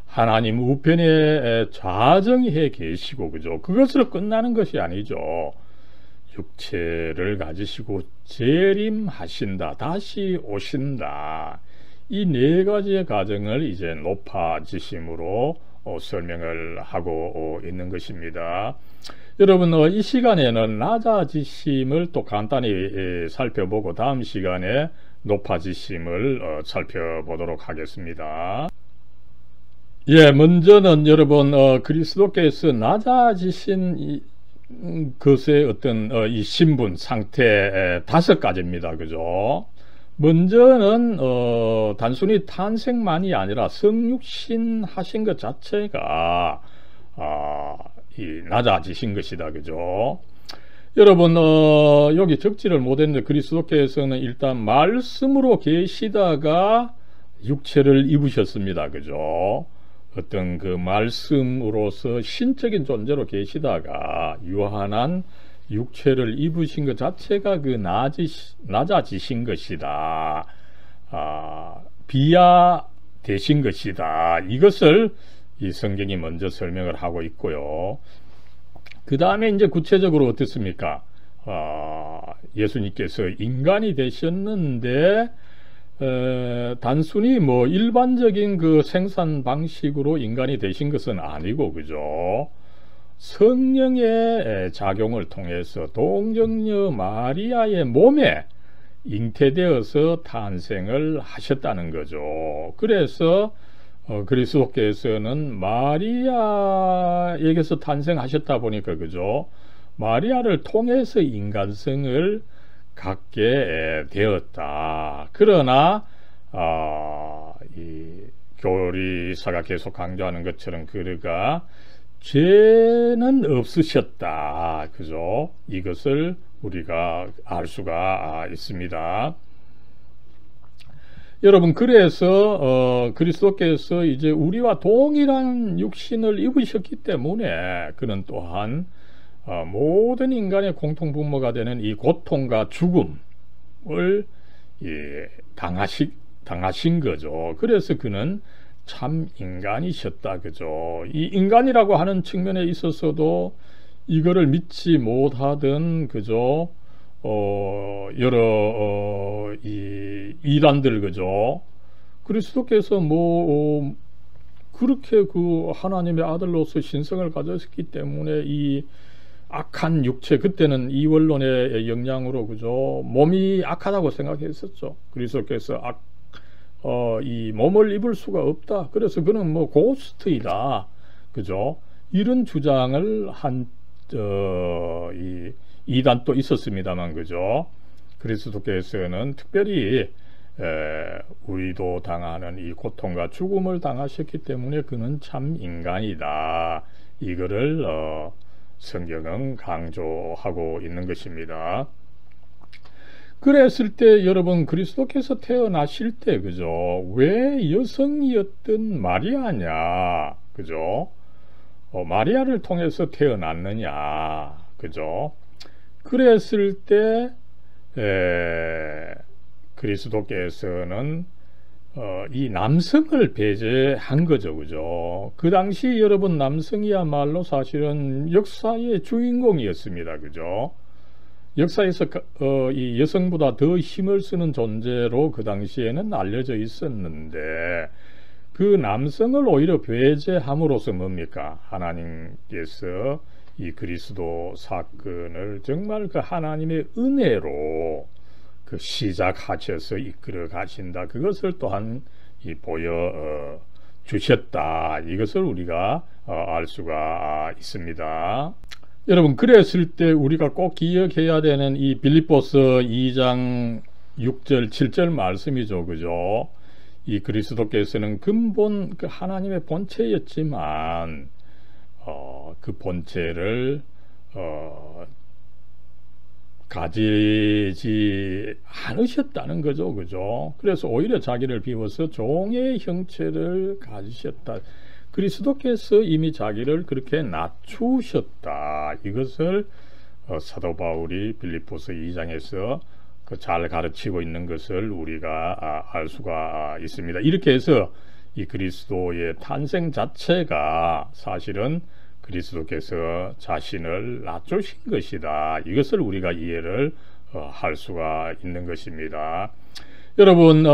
하나님 우편에 좌정해 계시고, 그죠? 그것으로 끝나는 것이 아니죠. 육체를 가지시고 재림하신다, 다시 오신다. 이 네 가지의 과정을 이제 높아지심으로 설명을 하고 있는 것입니다. 여러분, 이 시간에는 낮아지심을 또 간단히 살펴보고 다음 시간에 높아지심을 살펴보도록 하겠습니다. 먼저는 여러분, 그리스도께서 낮아지신 것의 어떤 이 신분, 상태 다섯 가지입니다. 그죠? 먼저는 단순히 탄생만이 아니라 성육신 하신 것 자체가 이 낮아지신 것이다. 그죠? 여러분 여기 적지를 못했는데 그리스도께서는 일단 말씀으로 계시다가 육체를 입으셨습니다. 그죠? 어떤 그 말씀으로서 신적인 존재로 계시다가 유한한 육체를 입으신 것 자체가 그 낮아지신 것이다. 비하되신 것이다. 이것을 이 성경이 먼저 설명을 하고 있고요. 그 다음에 이제 구체적으로 어떻습니까? 예수님께서 인간이 되셨는데 단순히 뭐 일반적인 그 생산 방식으로 인간이 되신 것은 아니고, 그죠? 성령의 작용을 통해서 동정녀 마리아의 몸에 잉태되어서 탄생을 하셨다는 거죠. 그래서 그리스도께서는 마리아에게서 탄생하셨다 보니까, 그죠? 마리아를 통해서 인간성을 갖게 되었다. 그러나 이 교리사가 계속 강조하는 것처럼 그가 죄는 없으셨다. 그죠? 이것을 우리가 알 수가 있습니다. 여러분, 그래서 그리스도께서 이제 우리와 동일한 육신을 입으셨기 때문에 그는 또한 모든 인간의 공통분모가 되는 이 고통과 죽음을 당하신 거죠. 그래서 그는 참 인간이셨다. 그죠? 이 인간이라고 하는 측면에 있어서도 이거를 믿지 못하던, 그죠? 여러 이 이단들, 그죠? 그리스도께서 그렇게 그 하나님의 아들로서 신성을 가졌기 때문에 이 악한 육체, 그때는 이원론의 영향으로, 그죠? 몸이 악하다고 생각했었죠. 그리스도께서 이 몸을 입을 수가 없다. 그래서 그는 뭐 고스트이다. 그죠? 이런 주장을 한 이 이단도 있었습니다만, 그죠? 그리스도께서는 특별히 우리도 당하는 이 고통과 죽음을 당하셨기 때문에 그는 참 인간이다. 이거를 성경은 강조하고 있는 것입니다. 그랬을 때 여러분, 그리스도께서 태어나실 때, 그죠? 왜 여성이었던 마리아냐? 그죠? 마리아를 통해서 태어났느냐? 그죠? 그랬을 때 그리스도께서는 이 남성을 배제한 거죠. 그죠? 그 당시 여러분, 남성이야말로 사실은 역사의 주인공이었습니다. 그죠? 역사에서 이 여성보다 더 힘을 쓰는 존재로 그 당시에는 알려져 있었는데, 그 남성을 오히려 배제함으로써 뭡니까? 하나님께서 이 그리스도 사건을 정말 그 하나님의 은혜로 그 시작하셔서 이끌어 가신다. 그것을 또한 보여 주셨다. 이것을 우리가 알 수가 있습니다. 여러분, 그랬을 때 우리가 꼭 기억해야 되는 이 빌립보서 2장 6절 7절 말씀이죠. 그죠? 이 그리스도께서는 근본 그 하나님의 본체였지만 그 본체를 가지지 않으셨다는 거죠. 그죠? 그래서 오히려 자기를 비워서 종의 형체를 가지셨다. 그리스도께서 이미 자기를 그렇게 낮추셨다. 이것을 사도 바울이 빌립보서 2장에서 잘 가르치고 있는 것을 우리가 알 수가 있습니다. 이렇게 해서 이 그리스도의 탄생 자체가 사실은 그리스도께서 자신을 낮추신 것이다. 이것을 우리가 이해를 할 수가 있는 것입니다. 여러분,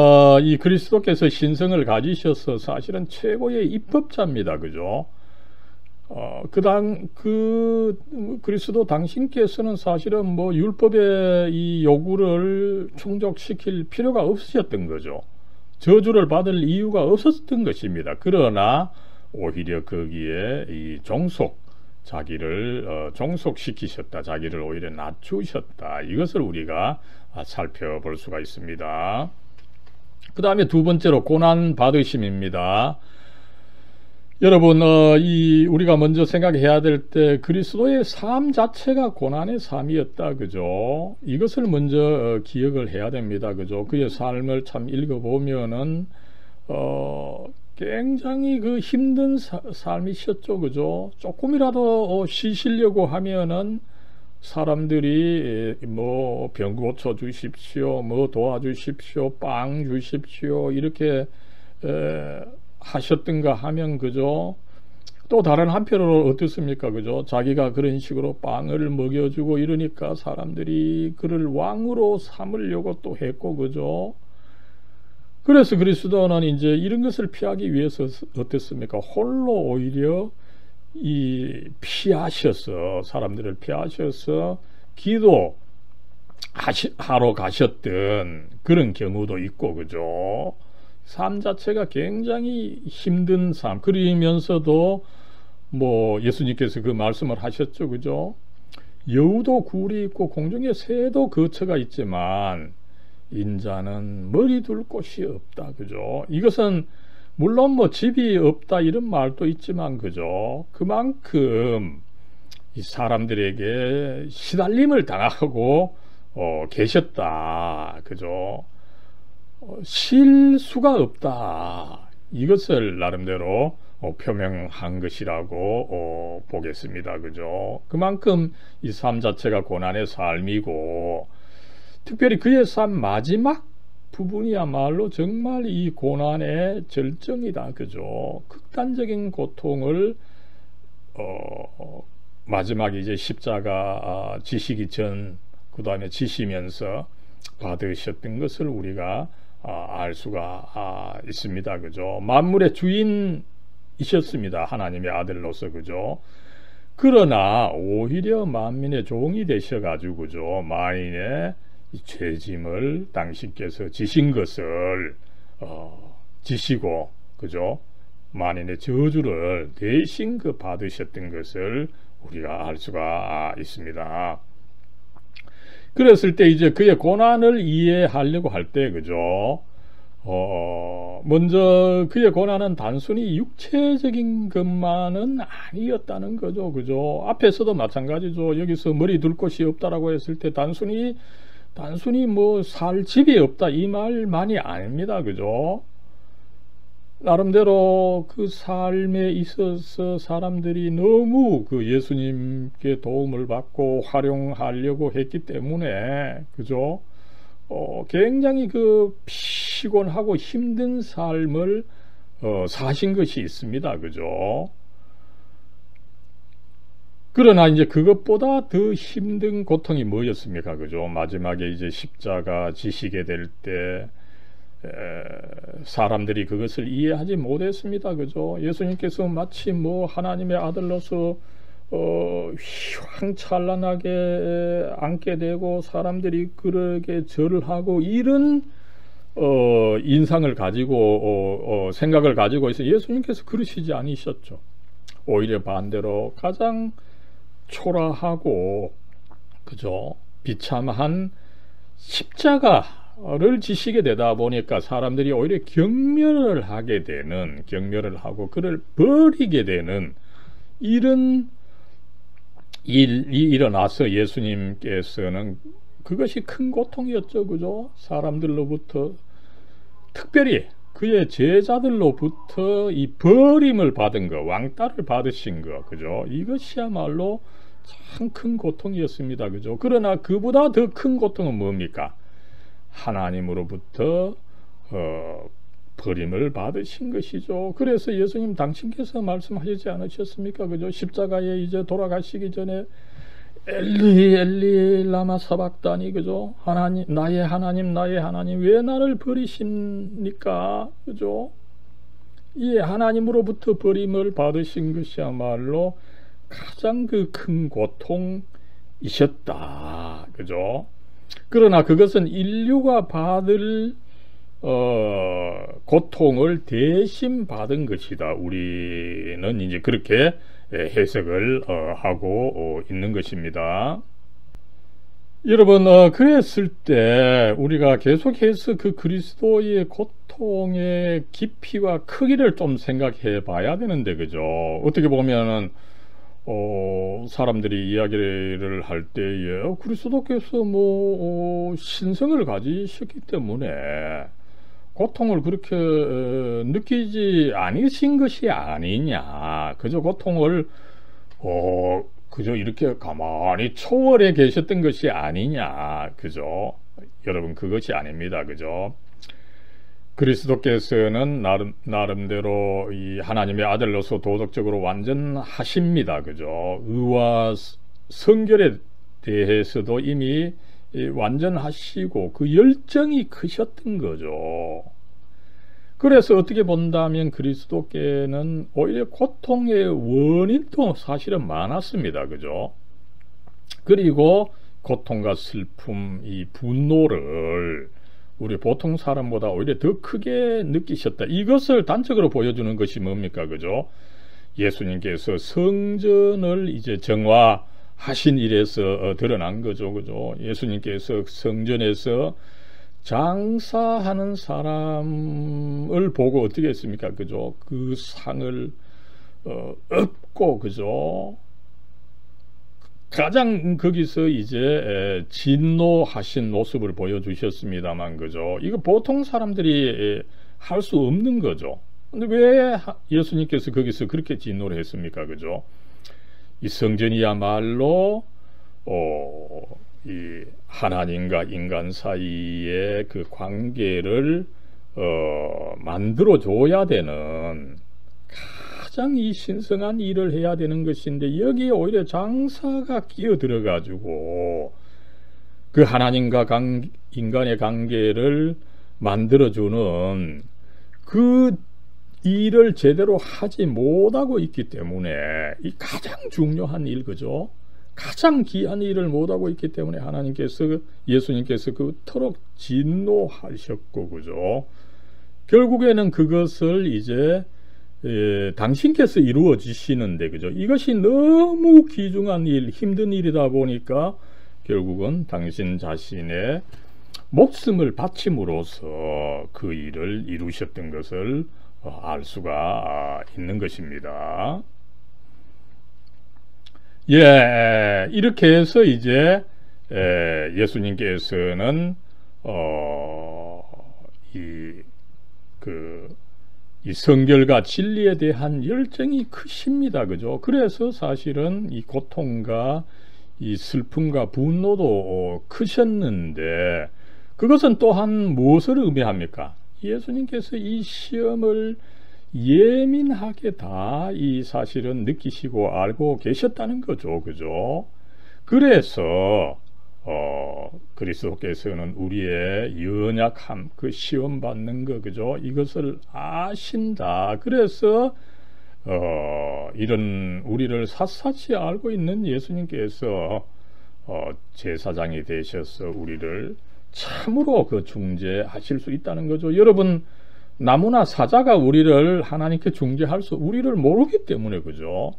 이 그리스도께서 신성을 가지셔서 사실은 최고의 입법자입니다. 그죠? 그리스도 당신께서는 사실은 뭐 율법의 이 요구를 충족시킬 필요가 없으셨던 거죠. 저주를 받을 이유가 없었던 것입니다. 그러나 오히려 거기에 이 자기를 종속시키셨다. 자기를 오히려 낮추셨다. 이것을 우리가 살펴볼 수가 있습니다. 그 다음에 두 번째로 고난 받으심입니다. 여러분, 우리가 먼저 생각해야 될 때 그리스도의 삶 자체가 고난의 삶이었다, 그죠? 이것을 먼저 기억을 해야 됩니다, 그죠? 그의 삶을 참 읽어보면은 굉장히 그 힘든 삶이셨죠, 그죠? 조금이라도 쉬시려고 하면은 사람들이 뭐 병 고쳐 주십시오, 뭐 도와주십시오, 빵 주십시오, 이렇게 하셨던가 하면, 그죠? 또 다른 한편으로 어떻습니까, 그죠? 자기가 그런 식으로 빵을 먹여주고 이러니까 사람들이 그를 왕으로 삼으려고 또 했고, 그죠? 그래서 그리스도는 이제 이런 것을 피하기 위해서 어땠습니까? 홀로 오히려 피하셔서, 사람들을 피하셔서 기도하러 가셨던 그런 경우도 있고, 그죠? 삶 자체가 굉장히 힘든 삶, 그러면서도 뭐 예수님께서 그 말씀을 하셨죠, 그죠? 여우도 굴이 있고 공중에 새도 거처가 있지만 인자는 머리 둘 곳이 없다, 그죠? 이것은 물론 뭐 집이 없다 이런 말도 있지만, 그죠? 그만큼 이 사람들에게 시달림을 당하고 계셨다, 그죠? 쉴 수가 없다, 이것을 나름대로 표명한 것이라고 보겠습니다, 그죠? 그만큼 이 삶 자체가 고난의 삶이고, 특별히 그의 삶 마지막 부분이야말로 정말 이 고난의 절정이다, 그죠? 극단적인 고통을 마지막에 이제 십자가 지시기 전, 그 다음에 지시면서 받으셨던 것을 우리가 알 수가 있습니다, 그죠? 만물의 주인이셨습니다, 하나님의 아들로서, 그죠? 그러나 오히려 만민의 종이 되셔가지고, 그죠? 만인의 이 죄짐을 당신께서 지신 것을 지시고, 그죠? 만인의 저주를 대신 그 받으셨던 것을 우리가 알 수가 있습니다. 그랬을 때 이제 그의 고난을 이해하려고 할 때, 그죠? 먼저 그의 고난은 단순히 육체적인 것만은 아니었다는 거죠, 그죠? 앞에서도 마찬가지죠. 여기서 머리 둘 곳이 없다라고 했을 때 단순히 뭐 살 집이 없다 이 말만이 아닙니다, 그죠? 나름대로 그 삶에 있어서 사람들이 너무 그 예수님께 도움을 받고 활용하려고 했기 때문에, 그죠? 굉장히 그 피곤하고 힘든 삶을 사신 것이 있습니다, 그죠? 그러나 이제 그것보다 더 힘든 고통이 뭐였습니까, 그죠? 마지막에 이제 십자가 지시게 될 때 사람들이 그것을 이해하지 못했습니다, 그죠? 예수님께서 마치 뭐 하나님의 아들로서 휘황찬란하게 앉게 되고 사람들이 그렇게 절을 하고 이런 인상을 가지고 생각을 가지고 있어. 예수님께서 그러시지 않으셨죠. 오히려 반대로 가장 초라하고, 그죠? 비참한 십자가를 지시게 되다 보니까 사람들이 오히려 경멸을 하고 그를 버리게 되는 이런 일이 일어나서 예수님께서는 그것이 큰 고통이었죠, 그죠? 사람들로부터, 특별히 그의 제자들로부터 이 버림을 받은 거, 왕따를 받으신 거, 그죠? 이것이야말로 참 큰 고통이었습니다, 그죠? 그러나 그보다 더 큰 고통은 뭡니까? 하나님으로부터 버림을 받으신 것이죠. 그래서 예수님 당신께서 말씀하시지 않으셨습니까, 그죠? 십자가에 이제 돌아가시기 전에 엘리 엘리 라마 사박다니, 그죠? 하나님, 나의 하나님 왜 나를 버리십니까, 그죠? 이 하나님으로부터 버림을 받으신 것이야말로 가장 그 큰 고통이셨다, 그죠? 그러나 그것은 인류가 받을 고통을 대신 받은 것이다. 우리는 이제 그렇게 해석을 하고 있는 것입니다. 여러분, 그랬을 때 우리가 계속해서 그 그리스도의 고통의 깊이와 크기를 좀 생각해 봐야 되는데, 그죠? 어떻게 보면은, 사람들이 이야기를 할 때에 그리스도께서 신성을 가지셨기 때문에 고통을 그렇게 느끼지 않으신 것이 아니냐. 그저 고통을 그저 이렇게 가만히 초월해 계셨던 것이 아니냐. 그죠? 여러분, 그것이 아닙니다. 그죠? 그리스도께서는 나름대로 이 하나님의 아들로서 도덕적으로 완전하십니다. 그죠? 의와 성결에 대해서도 이미 완전하시고 그 열정이 크셨던 거죠. 그래서 어떻게 본다면 그리스도께는 오히려 고통의 원인도 사실은 많았습니다. 그죠? 그리고 고통과 슬픔, 이 분노를 우리 보통 사람보다 오히려 더 크게 느끼셨다. 이것을 단적으로 보여주는 것이 뭡니까? 그죠? 예수님께서 성전을 이제 정화하신 일에서 드러난 거죠. 그죠? 예수님께서 성전에서 장사하는 사람을 보고 어떻게 했습니까? 그죠? 그 상을 얻고, 그죠? 가장 거기서 이제 진노하신 모습을 보여주셨습니다만, 그죠? 이거 보통 사람들이 할 수 없는 거죠. 근데 왜 예수님께서 거기서 그렇게 진노를 했습니까? 그죠? 이 성전이야말로 이 하나님과 인간 사이의 그 관계를 만들어 줘야 되는 가장 이 신성한 일을 해야 되는 것인데, 여기에 오히려 장사가 끼어들어 가지고 그 하나님과 인간의 관계를 만들어 주는 그 일을 제대로 하지 못하고 있기 때문에, 이 가장 중요한 일, 그죠? 가장 귀한 일을 못하고 있기 때문에 예수님께서 그토록 진노하셨고, 그죠? 결국에는 그것을 이제 당신께서 이루어 주시는데, 그죠? 이것이 너무 귀중한 일, 힘든 일이다 보니까 결국은 당신 자신의 목숨을 바침으로써 그 일을 이루셨던 것을 알 수가 있는 것입니다. 예, 이렇게 해서 이제 예수님께서는 이 성결과 진리에 대한 열정이 크십니다. 그죠? 그래서 사실은 이 고통과 이 슬픔과 분노도 크셨는데, 그것은 또한 무엇을 의미합니까? 예수님께서 이 시험을 예민하게 다 이 사실은 느끼시고 알고 계셨다는 거죠. 그죠? 그래서 그리스도께서는 우리의 연약함, 그 시험 받는 거, 그죠? 이것을 아신다. 그래서 이런 우리를 샅샅이 알고 있는 예수님께서 제사장이 되셔서 우리를 참으로 그 중재하실 수 있다는 거죠. 여러분, 나무나 사자가 우리를 하나님께 중재할 우리를 모르기 때문에, 그죠?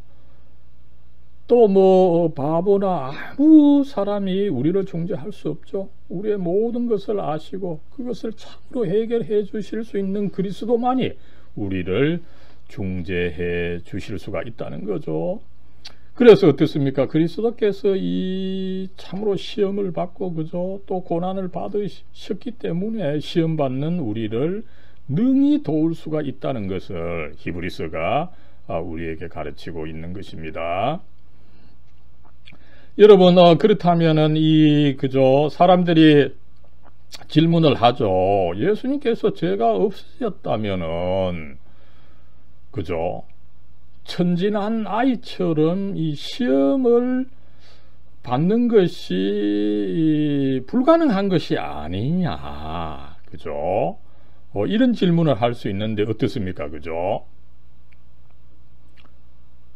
또 바보나 아무 사람이 우리를 중재할 수 없죠. 우리의 모든 것을 아시고 그것을 참으로 해결해 주실 수 있는 그리스도만이 우리를 중재해 주실 수가 있다는 거죠. 그래서 어떻습니까? 그리스도께서 이 참으로 시험을 받고, 그죠? 또 고난을 받으셨기 때문에 시험 받는 우리를 능히 도울 수가 있다는 것을 히브리서가 우리에게 가르치고 있는 것입니다. 여러분, 그렇다면은 그죠? 사람들이 질문을 하죠. 예수님께서 죄가 없으셨다면은, 그죠? 천진한 아이처럼 이 시험을 받는 것이 불가능한 것이 아니냐, 그죠? 이런 질문을 할 수 있는데 어떻습니까? 그죠?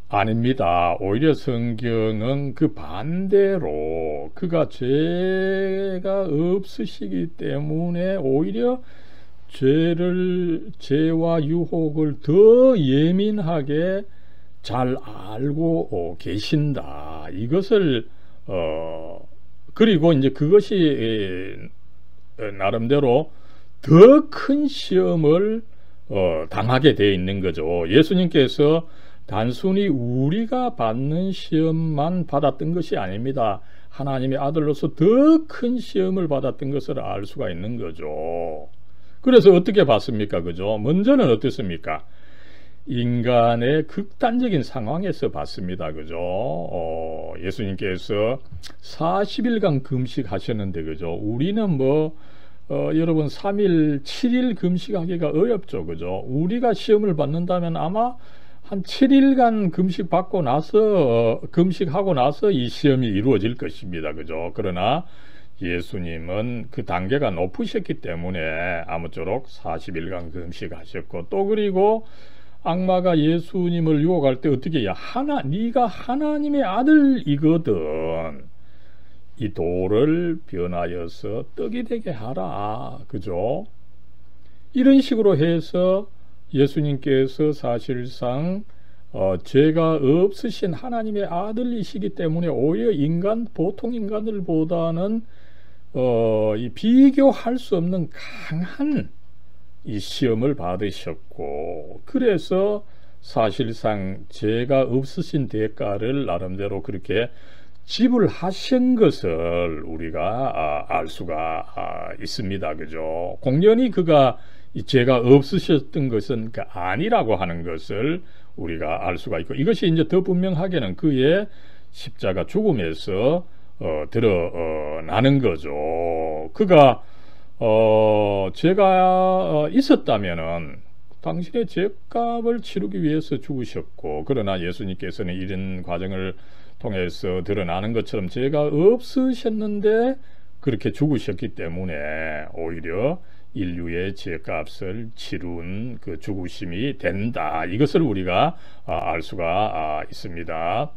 아닙니다. 오히려 성경은 그 반대로 그가 죄가 없으시기 때문에 오히려 죄와 유혹을 더 예민하게 잘 알고 계신다. 이것을 그리고 이제 그것이 나름대로 더 큰 시험을 당하게 되어 있는 거죠. 예수님께서 단순히 우리가 받는 시험만 받았던 것이 아닙니다. 하나님의 아들로서 더 큰 시험을 받았던 것을 알 수가 있는 거죠. 그래서 어떻게 봤습니까? 그죠? 먼저는 어땠습니까? 인간의 극단적인 상황에서 봤습니다. 그죠? 예수님께서 40일간 금식하셨는데, 그죠? 우리는 여러분 3일, 7일 금식하기가 어렵죠. 그죠? 우리가 시험을 받는다면 아마 한 7일간 금식하고 나서 이 시험이 이루어질 것입니다. 그죠? 그러나 예수님은 그 단계가 높으셨기 때문에 아무쪼록 40일간 금식하셨고, 또 그리고 악마가 예수님을 유혹할 때 어떻게 해야 네가 하나님의 아들이거든, 이 돌을 변하여서 떡이 되게 하라. 그죠? 이런 식으로 해서 예수님께서 사실상 죄가 없으신 하나님의 아들이시기 때문에 오히려 보통 인간들보다는 비교할 수 없는 강한 이 시험을 받으셨고, 그래서 사실상 죄가 없으신 대가를 나름대로 그렇게 지불하신 것을 우리가 알 수가 있습니다. 그죠? 공연히 그가 죄가 없으셨던 것은 아니라고 하는 것을 우리가 알 수가 있고, 이것이 이제 더 분명하게는 그의 십자가 죽음에서 드러나는 거죠. 그가 죄가 있었다면은 당신의 죄값을 치르기 위해서 죽으셨고, 그러나 예수님께서는 이런 과정을 통해서 드러나는 것처럼 죄가 없으셨는데 그렇게 죽으셨기 때문에 오히려 인류의 죄값을 치룬 그 죽으심이 된다. 이것을 우리가 알 수가 있습니다.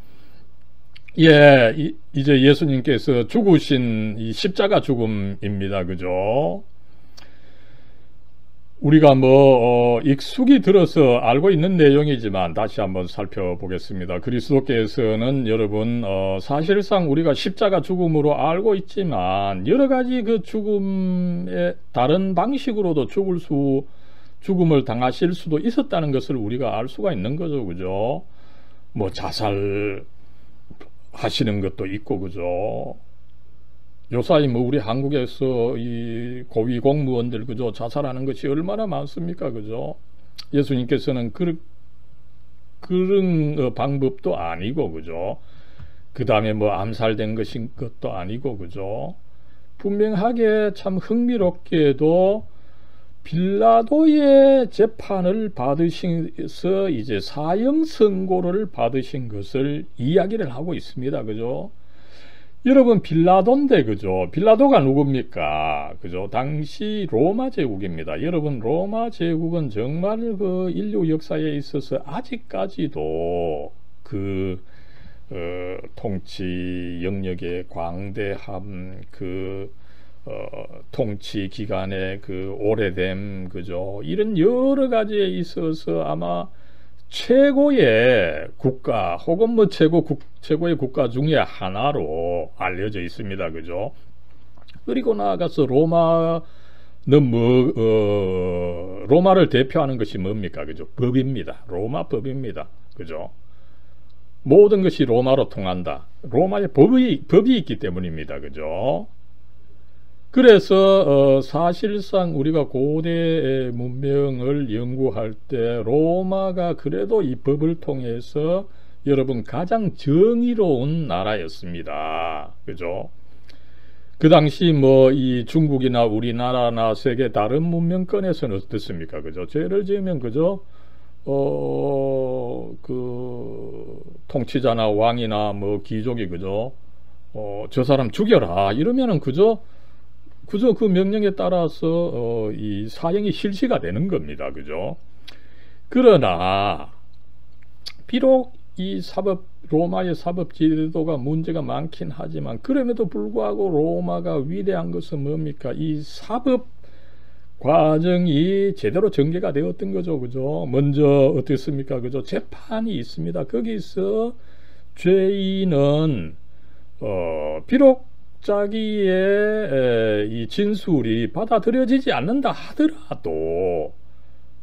이제 예수님께서 죽으신 이 십자가 죽음입니다. 그죠? 우리가 익숙이 들어서 알고 있는 내용이지만 다시 한번 살펴보겠습니다. 그리스도께서는 여러분 사실상 우리가 십자가 죽음으로 알고 있지만 여러 가지 그 죽음의 다른 방식으로도 죽음을 당하실 수도 있었다는 것을 우리가 알 수가 있는 거죠. 그죠? 자살 하시는 것도 있고, 그죠? 요사이 우리 한국에서 이 고위 공무원들, 그죠? 자살하는 것이 얼마나 많습니까? 그죠? 예수님께서는 그런 방법도 아니고, 그죠? 그 다음에 암살된 것도 아니고, 그죠? 분명하게 참 흥미롭게도 빌라도의 재판을 받으셔서 이제 사형 선고를 받으신 것을 이야기를 하고 있습니다. 그죠? 여러분, 빌라도인데, 그죠? 빌라도가 누굽니까? 그죠? 당시 로마 제국입니다. 여러분, 로마 제국은 정말 그 인류 역사에 있어서 아직까지도 통치 영역의 광대함, 통치 기간의 오래됨, 그죠? 이런 여러 가지에 있어서 아마 최고의 국가 혹은 최고의 국가 중에 하나로 알려져 있습니다. 그죠? 그리고 나아가서 로마를 대표하는 것이 뭡니까? 그죠? 법입니다. 로마 법입니다. 그죠? 모든 것이 로마로 통한다. 로마의 법이 있기 때문입니다. 그죠? 그래서 사실상 우리가 고대 문명을 연구할 때 로마가 그래도 이 법을 통해서 여러분 가장 정의로운 나라였습니다. 그죠? 그 당시 이 중국이나 우리나라나 세계 다른 문명권에서는 어떻습니까? 그죠? 죄를 지으면, 그죠? 통치자나 왕이나 귀족이, 그죠? 저 사람 죽여라 이러면은, 그죠? 그 명령에 따라서 이 사형이 실시가 되는 겁니다. 그죠? 그러나 비록 이 로마의 사법 제도가 문제가 많긴 하지만 그럼에도 불구하고 로마가 위대한 것은 뭡니까? 이 사법 과정이 제대로 전개가 되었던 거죠. 그죠? 먼저 어떻습니까? 그죠? 재판이 있습니다. 거기서 죄인은 비록 자기의 이 진술이 받아들여지지 않는다 하더라도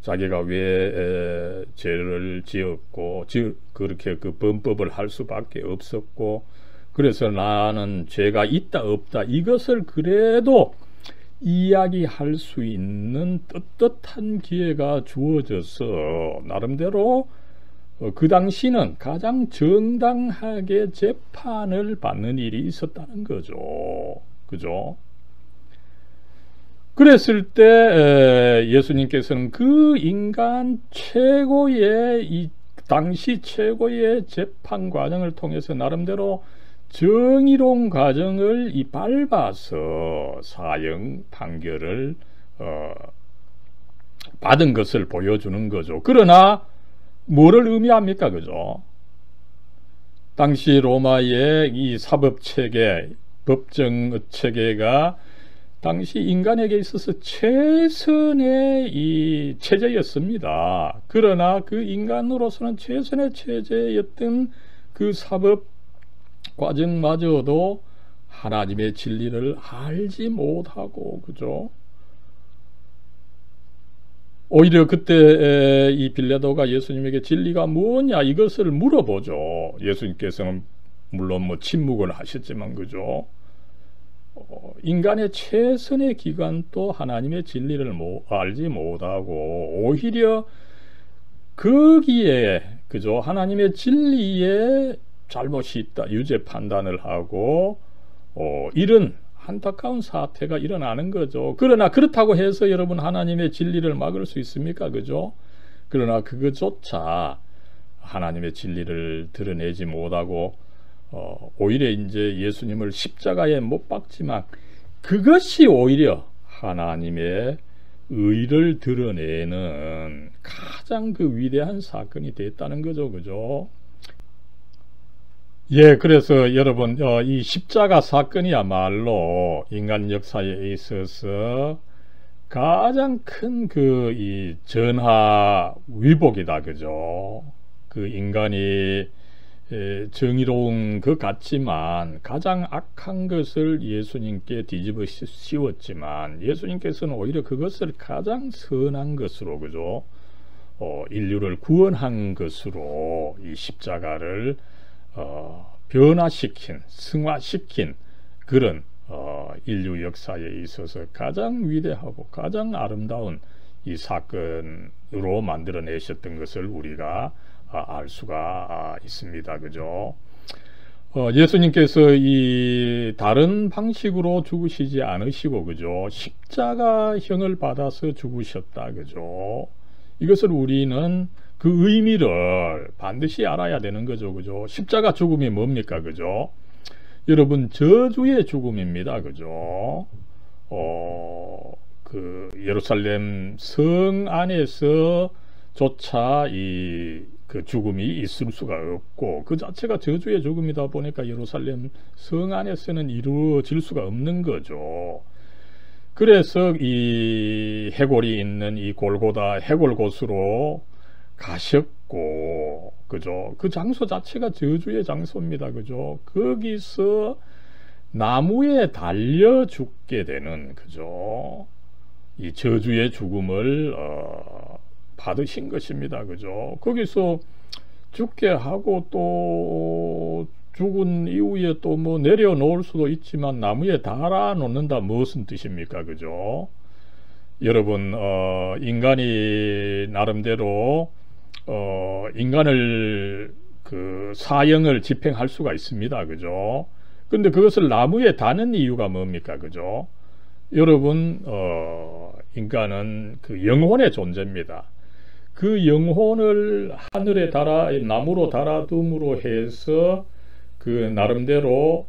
자기가 왜 죄를 지었고 그렇게 그 범법을 할 수밖에 없었고 그래서 나는 죄가 있다 없다 이것을 그래도 이야기할 수 있는 떳떳한 기회가 주어져서 나름대로 그 당시는 가장 정당하게 재판을 받는 일이 있었다는 거죠. 그죠? 그랬을 때 예수님께서는 그 인간 최고의 이 당시 최고의 재판 과정을 통해서 나름대로 정의로운 과정을 밟아서 사형 판결을 받은 것을 보여주는 거죠. 그러나 뭐를 의미합니까? 그죠? 당시 로마의 이 사법체계, 법정체계가 당시 인간에게 있어서 최선의 이 체제였습니다. 그러나 그 인간으로서는 최선의 체제였던 그 사법 과정마저도 하나님의 진리를 알지 못하고 그죠? 오히려 그때 이 빌라도가 예수님에게 진리가 뭐냐 이것을 물어보죠. 예수님께서는 물론 뭐 침묵을 하셨지만 그죠? 인간의 최선의 기관도 하나님의 진리를 알지 못하고 오히려 거기에 그죠? 하나님의 진리에 잘못이 있다 유죄 판단을 하고 이런 안타까운 사태가 일어나는 거죠. 그러나 그렇다고 해서 여러분 하나님의 진리를 막을 수 있습니까? 그죠? 그러나 그것조차 하나님의 진리를 드러내지 못하고 오히려 이제 예수님을 십자가에 못 박지만 그것이 오히려 하나님의 의를 드러내는 가장 그 위대한 사건이 됐다는 거죠. 그죠? 예, 그래서 여러분 이 십자가 사건이야말로 인간 역사에 있어서 가장 큰 그 이 전하 위복이다. 그죠? 그 인간이 정의로운 것 같지만 가장 악한 것을 예수님께 뒤집어 씌웠지만 예수님께서는 오히려 그것을 가장 선한 것으로 그죠? 인류를 구원한 것으로 이 십자가를 변화시킨, 승화시킨 그런 인류 역사에 있어서 가장 위대하고 가장 아름다운 이 사건으로 만들어내셨던 것을 우리가 알 수가 있습니다. 그죠? 예수님께서 이 다른 방식으로 죽으시지 않으시고 그죠? 십자가형을 받아서 죽으셨다. 그죠? 이것을 우리는 그 의미를 반드시 알아야 되는 거죠. 그죠? 십자가 죽음이 뭡니까? 그죠? 여러분, 저주의 죽음입니다. 그죠? 그 예루살렘 성 안에서조차 그 죽음이 있을 수가 없고 그 자체가 저주의 죽음이다 보니까 예루살렘 성 안에서는 이루어질 수가 없는 거죠. 그래서 이 해골이 있는 이 골고다 해골곳으로 가셨고 그죠? 그 장소 자체가 저주의 장소입니다. 그죠? 거기서 나무에 달려 죽게 되는 그죠? 이 저주의 죽음을 받으신 것입니다. 그죠? 거기서 죽게 하고 또 죽은 이후에 또 뭐 내려놓을 수도 있지만 나무에 달아 놓는다 무슨 뜻입니까? 그죠? 여러분 인간이 나름대로 인간을 그 사형을 집행할 수가 있습니다. 그죠? 근데 그것을 나무에 다는 이유가 뭡니까? 그죠? 여러분 인간은 그 영혼의 존재입니다. 그 영혼을 하늘에 달아 나무로 달아둠으로 해서 그 나름대로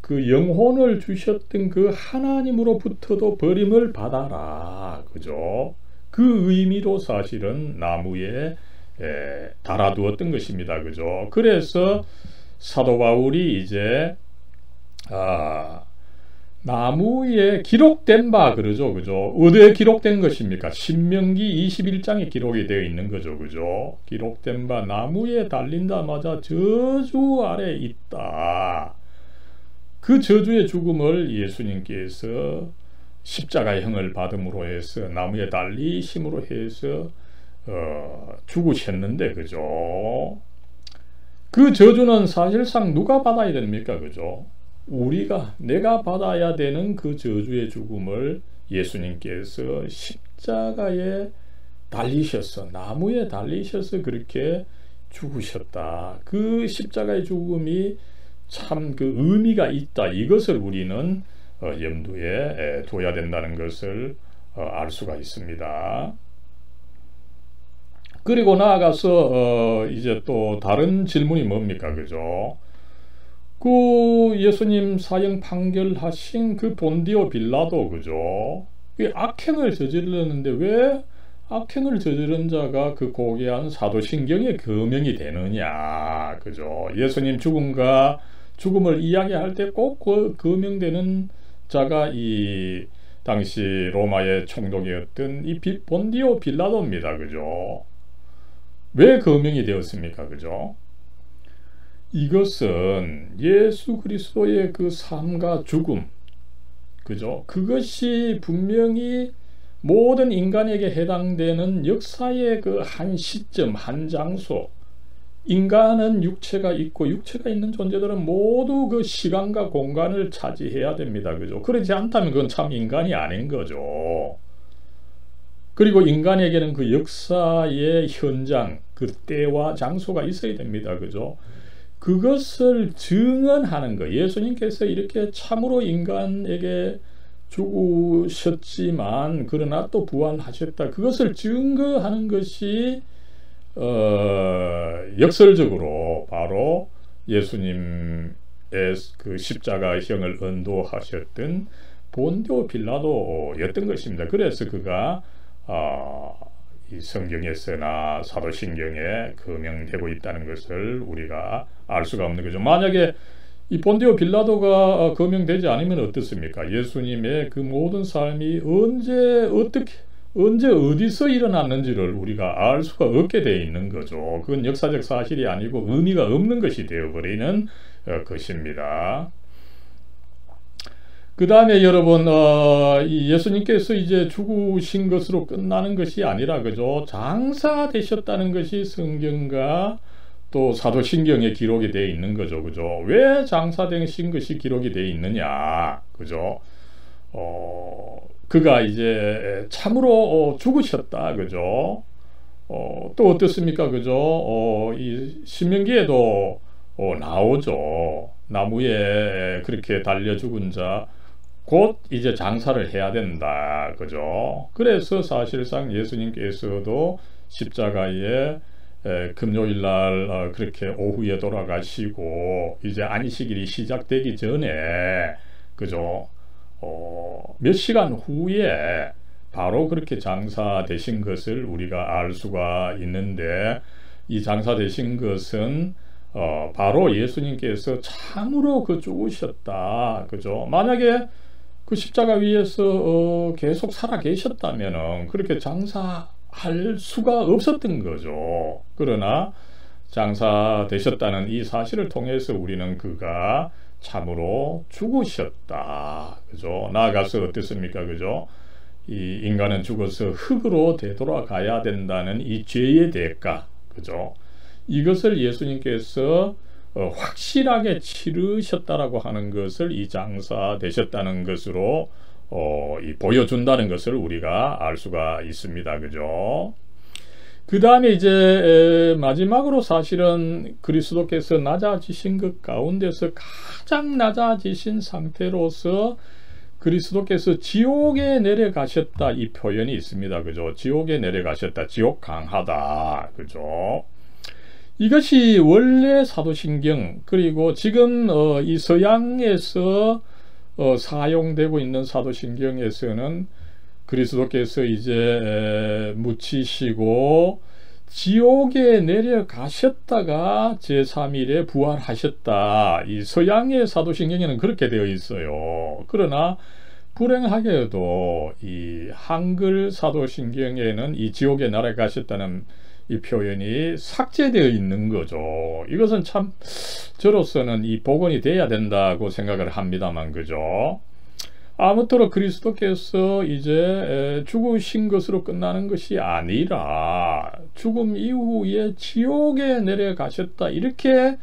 그 영혼을 주셨던 그 하나님으로부터도 버림을 받아라. 그죠? 그 의미로 사실은 나무에 달아두었던 것입니다. 그죠? 그래서 사도 바울이 이제 나무에 기록된 바 그러죠. 그죠? 어디에 기록된 것입니까? 신명기 21장에 기록이 되어 있는 거죠. 그죠? 기록된 바 나무에 달린다마자 저주 아래 있다. 그 저주의 죽음을 예수님께서 십자가형을 받음으로 해서 나무에 달리심으로 해서 죽으셨는데, 그죠? 그 저주는 사실상 누가 받아야 됩니까? 그죠? 내가 받아야 되는 그 저주의 죽음을 예수님께서 십자가에 달리셔서, 나무에 달리셔서 그렇게 죽으셨다. 그 십자가의 죽음이 참 그 의미가 있다. 이것을 우리는 염두에 둬야 된다는 것을 알 수가 있습니다. 그리고 나아가서 이제 또 다른 질문이 뭡니까? 그죠? 그 예수님 사형 판결하신 그 본디오 빌라도, 그죠? 악행을 저질렀는데 왜 악행을 저지른 자가 그 고귀한 사도신경에 거명이 되느냐? 그죠? 예수님 죽음을 이야기할 때 꼭 거명되는 자가 이 당시 로마의 총독이었던 이 본디오 빌라도입니다. 그죠? 왜 거명이 되었습니까? 그죠? 이것은 예수 그리스도의 그 삶과 죽음, 그죠? 그것이 분명히 모든 인간에게 해당되는 역사의 그 한 시점, 한 장소, 인간은 육체가 있고 육체가 있는 존재들은 모두 그 시간과 공간을 차지해야 됩니다. 그죠? 그렇지 않다면 그건 참 인간이 아닌 거죠. 그리고 인간에게는 그 역사의 현장, 그 때와 장소가 있어야 됩니다. 그죠? 그것을 증언하는 거. 예수님께서 이렇게 참으로 인간에게 죽으셨지만 그러나 또 부활하셨다. 그것을 증거하는 것이 역설적으로 바로 예수님의 그 십자가형을 언도하셨던 본디오 빌라도였던 것입니다. 그래서 그가 이 성경에서나 사도신경에 거명되고 있다는 것을 우리가 알 수가 없는 거죠. 만약에 이 본디오 빌라도가 거명되지 않으면 어떻습니까? 예수님의 그 모든 삶이 언제 어디서 일어났는지를 우리가 알 수가 없게 되어 있는 거죠. 그건 역사적 사실이 아니고 의미가 없는 것이 되어버리는 것입니다. 그 다음에 여러분, 이 예수님께서 이제 죽으신 것으로 끝나는 것이 아니라, 그죠? 장사되셨다는 것이 성경과 또 사도신경에 기록이 되어 있는 거죠. 그죠? 왜 장사되신 것이 기록이 되어 있느냐? 그죠? 그가 이제 참으로 죽으셨다. 그죠? 또 어떻습니까? 그죠? 이 신명기에도 나오죠. 나무에 그렇게 달려 죽은 자, 곧 이제 장사를 해야 된다. 그죠? 그래서 사실상 예수님께서도 십자가에 금요일 날 그렇게 오후에 돌아가시고 이제 안식일이 시작되기 전에, 그죠? 몇 시간 후에 바로 그렇게 장사되신 것을 우리가 알 수가 있는데, 이 장사되신 것은 바로 예수님께서 참으로 죽으셨다. 그죠? 만약에 그 십자가 위에서 계속 살아 계셨다면은 그렇게 장사할 수가 없었던 거죠. 그러나 장사되셨다는 이 사실을 통해서 우리는 그가 참으로 죽으셨다. 그죠? 나아가서 어떻습니까? 그죠? 이 인간은 죽어서 흙으로 되돌아가야 된다는 이 죄의 대가. 그죠? 이것을 예수님께서 확실하게 치르셨다라고 하는 것을 이 장사되셨다는 것으로 보여준다는 것을 우리가 알 수가 있습니다. 그죠? 그 다음에 이제 마지막으로 사실은 그리스도께서 낮아지신 것 가운데서 가장 낮아지신 상태로서 그리스도께서 지옥에 내려가셨다, 이 표현이 있습니다. 그죠? 지옥에 내려가셨다, 지옥 강하다. 그죠? 이것이 원래 사도신경, 그리고 지금 이 서양에서 사용되고 있는 사도신경에서는 그리스도께서 이제 묻히시고 지옥에 내려가셨다가 제3일에 부활하셨다. 이 서양의 사도신경에는 그렇게 되어 있어요. 그러나 불행하게도 이 한글 사도신경에는 이 지옥에 내려가셨다는 이 표현이 삭제되어 있는 거죠. 이것은 참 저로서는 이 복원이 돼야 된다고 생각을 합니다만, 그죠? 아무쪼록 그리스도께서 이제 죽으신 것으로 끝나는 것이 아니라 죽음 이후에 지옥에 내려가셨다, 이렇게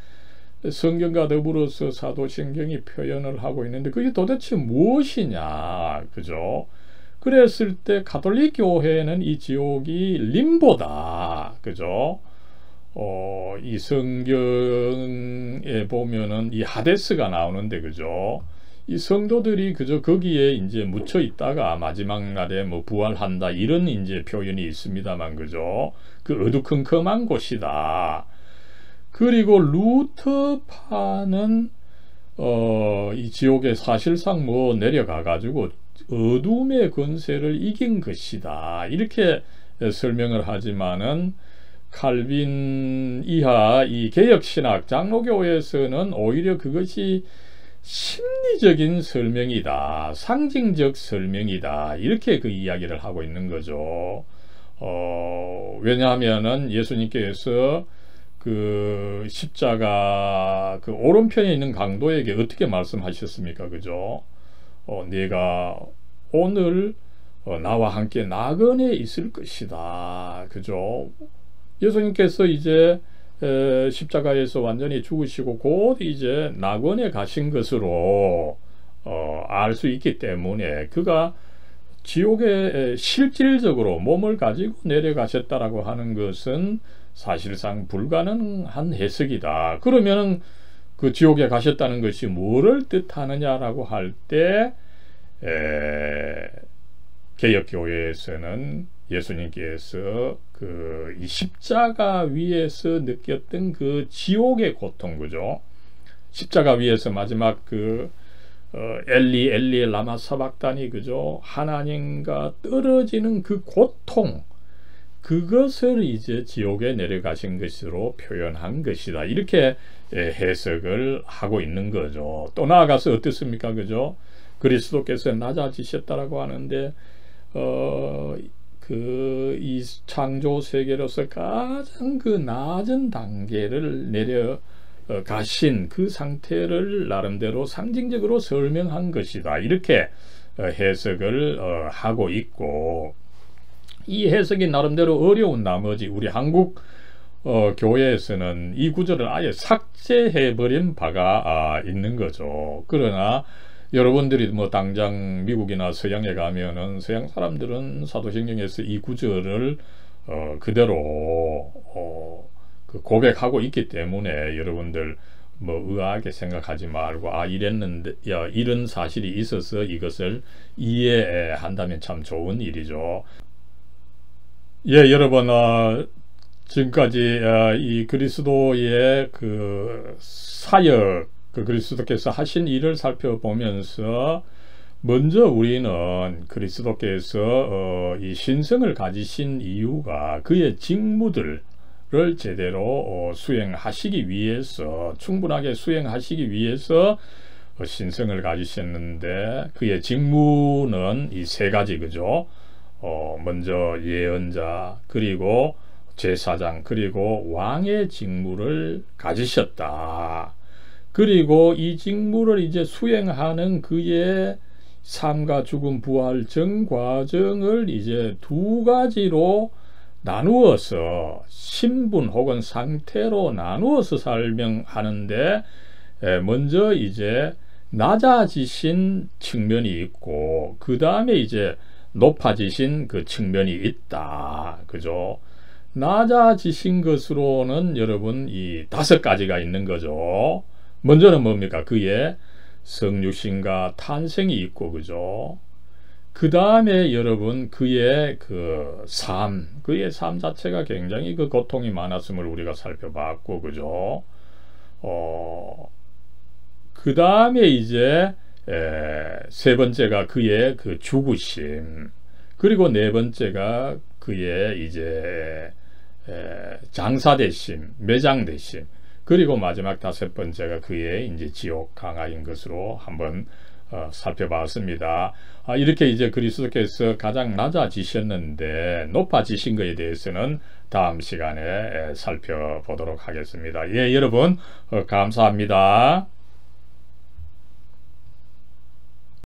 성경과 더불어서 사도신경이 표현을 하고 있는데, 그게 도대체 무엇이냐, 그죠? 그랬을 때 가톨릭 교회는 이 지옥이 림보다, 그죠? 이 성경에 보면은 이 하데스가 나오는데, 그죠? 이 성도들이 그저 거기에 이제 묻혀 있다가 마지막 날에 뭐 부활한다, 이런 이제 표현이 있습니다만, 그죠? 그 어두컴컴한 곳이다. 그리고 루터파는 이 지옥에 사실상 뭐 내려가 가지고 어둠의 권세를 이긴 것이다, 이렇게 설명을 하지만은, 칼빈 이하 이 개혁신학 장로교에서는 오히려 그것이 심리적인 설명이다, 상징적 설명이다, 이렇게 그 이야기를 하고 있는 거죠. 왜냐하면은 예수님께서 그 십자가 그 오른편에 있는 강도에게 어떻게 말씀하셨습니까, 그죠? 네가 오늘 나와 함께 나그네 있을 것이다, 그죠? 예수님께서 이제 십자가에서 완전히 죽으시고 곧 이제 낙원에 가신 것으로 알 수 있기 때문에, 그가 지옥에 실질적으로 몸을 가지고 내려가셨다라고 하는 것은 사실상 불가능한 해석이다. 그러면 그 지옥에 가셨다는 것이 뭐를 뜻하느냐라고 할 때, 개혁교회에서는 예수님께서 그 이 십자가 위에서 느꼈던 그 지옥의 고통, 그죠? 십자가 위에서 마지막 그 엘리 엘리 라마 사박다니, 그죠? 하나님과 떨어지는 그 고통, 그것을 이제 지옥에 내려가신 것으로 표현한 것이다, 이렇게 해석을 하고 있는 거죠. 또 나아가서 어떻습니까, 그죠? 그리스도께서 낮아지셨다라고 하는데, 이 창조 세계로서 가장 그 낮은 단계를 내려가신 그 상태를 나름대로 상징적으로 설명한 것이다, 이렇게 해석을 하고 있고, 이 해석이 나름대로 어려운 나머지 우리 한국 교회에서는 이 구절을 아예 삭제해버린 바가 있는 거죠. 그러나 여러분들이 뭐 당장 미국이나 서양에 가면은 서양 사람들은 사도신경에서 이 구절을 그대로 그 고백하고 있기 때문에, 여러분들 뭐 의아하게 생각하지 말고, 이랬는데, 이런 사실이 있어서 이것을 이해한다면 참 좋은 일이죠. 예, 여러분, 지금까지 이 그리스도의 그 사역, 그 그리스도께서 하신 일을 살펴보면서, 먼저 우리는 그리스도께서 이 신성을 가지신 이유가 그의 직무들을 제대로 수행하시기 위해서, 충분하게 수행하시기 위해서 신성을 가지셨는데, 그의 직무는 이 세 가지, 그죠? 먼저 예언자, 그리고 제사장, 그리고 왕의 직무를 가지셨다. 그리고 이 직무를 이제 수행하는 그의 삶과 죽음, 부활 전 과정을 이제 두 가지로 나누어서, 신분 혹은 상태로 나누어서 설명하는데, 먼저 이제 낮아지신 측면이 있고, 그 다음에 이제 높아지신 그 측면이 있다, 그죠? 낮아지신 것으로는 여러분 이 5가지가 있는 거죠. 먼저는 뭡니까? 그의 성육신과 탄생이 있고, 그죠? 그 다음에 여러분 그의 그의 삶 자체가 굉장히 그 고통이 많았음을 우리가 살펴봤고, 그죠? 그 다음에 이제 세 번째가 그의 그 죽으심, 그리고 네 번째가 그의 이제 장사되심, 매장되심, 그리고 마지막 5번째가 그의 이제 지옥 강화인 것으로 한번 살펴봤습니다. 이렇게 이제 그리스도께서 가장 낮아지셨는데 높아지신 것에 대해서는 다음 시간에 살펴보도록 하겠습니다. 예, 여러분 감사합니다.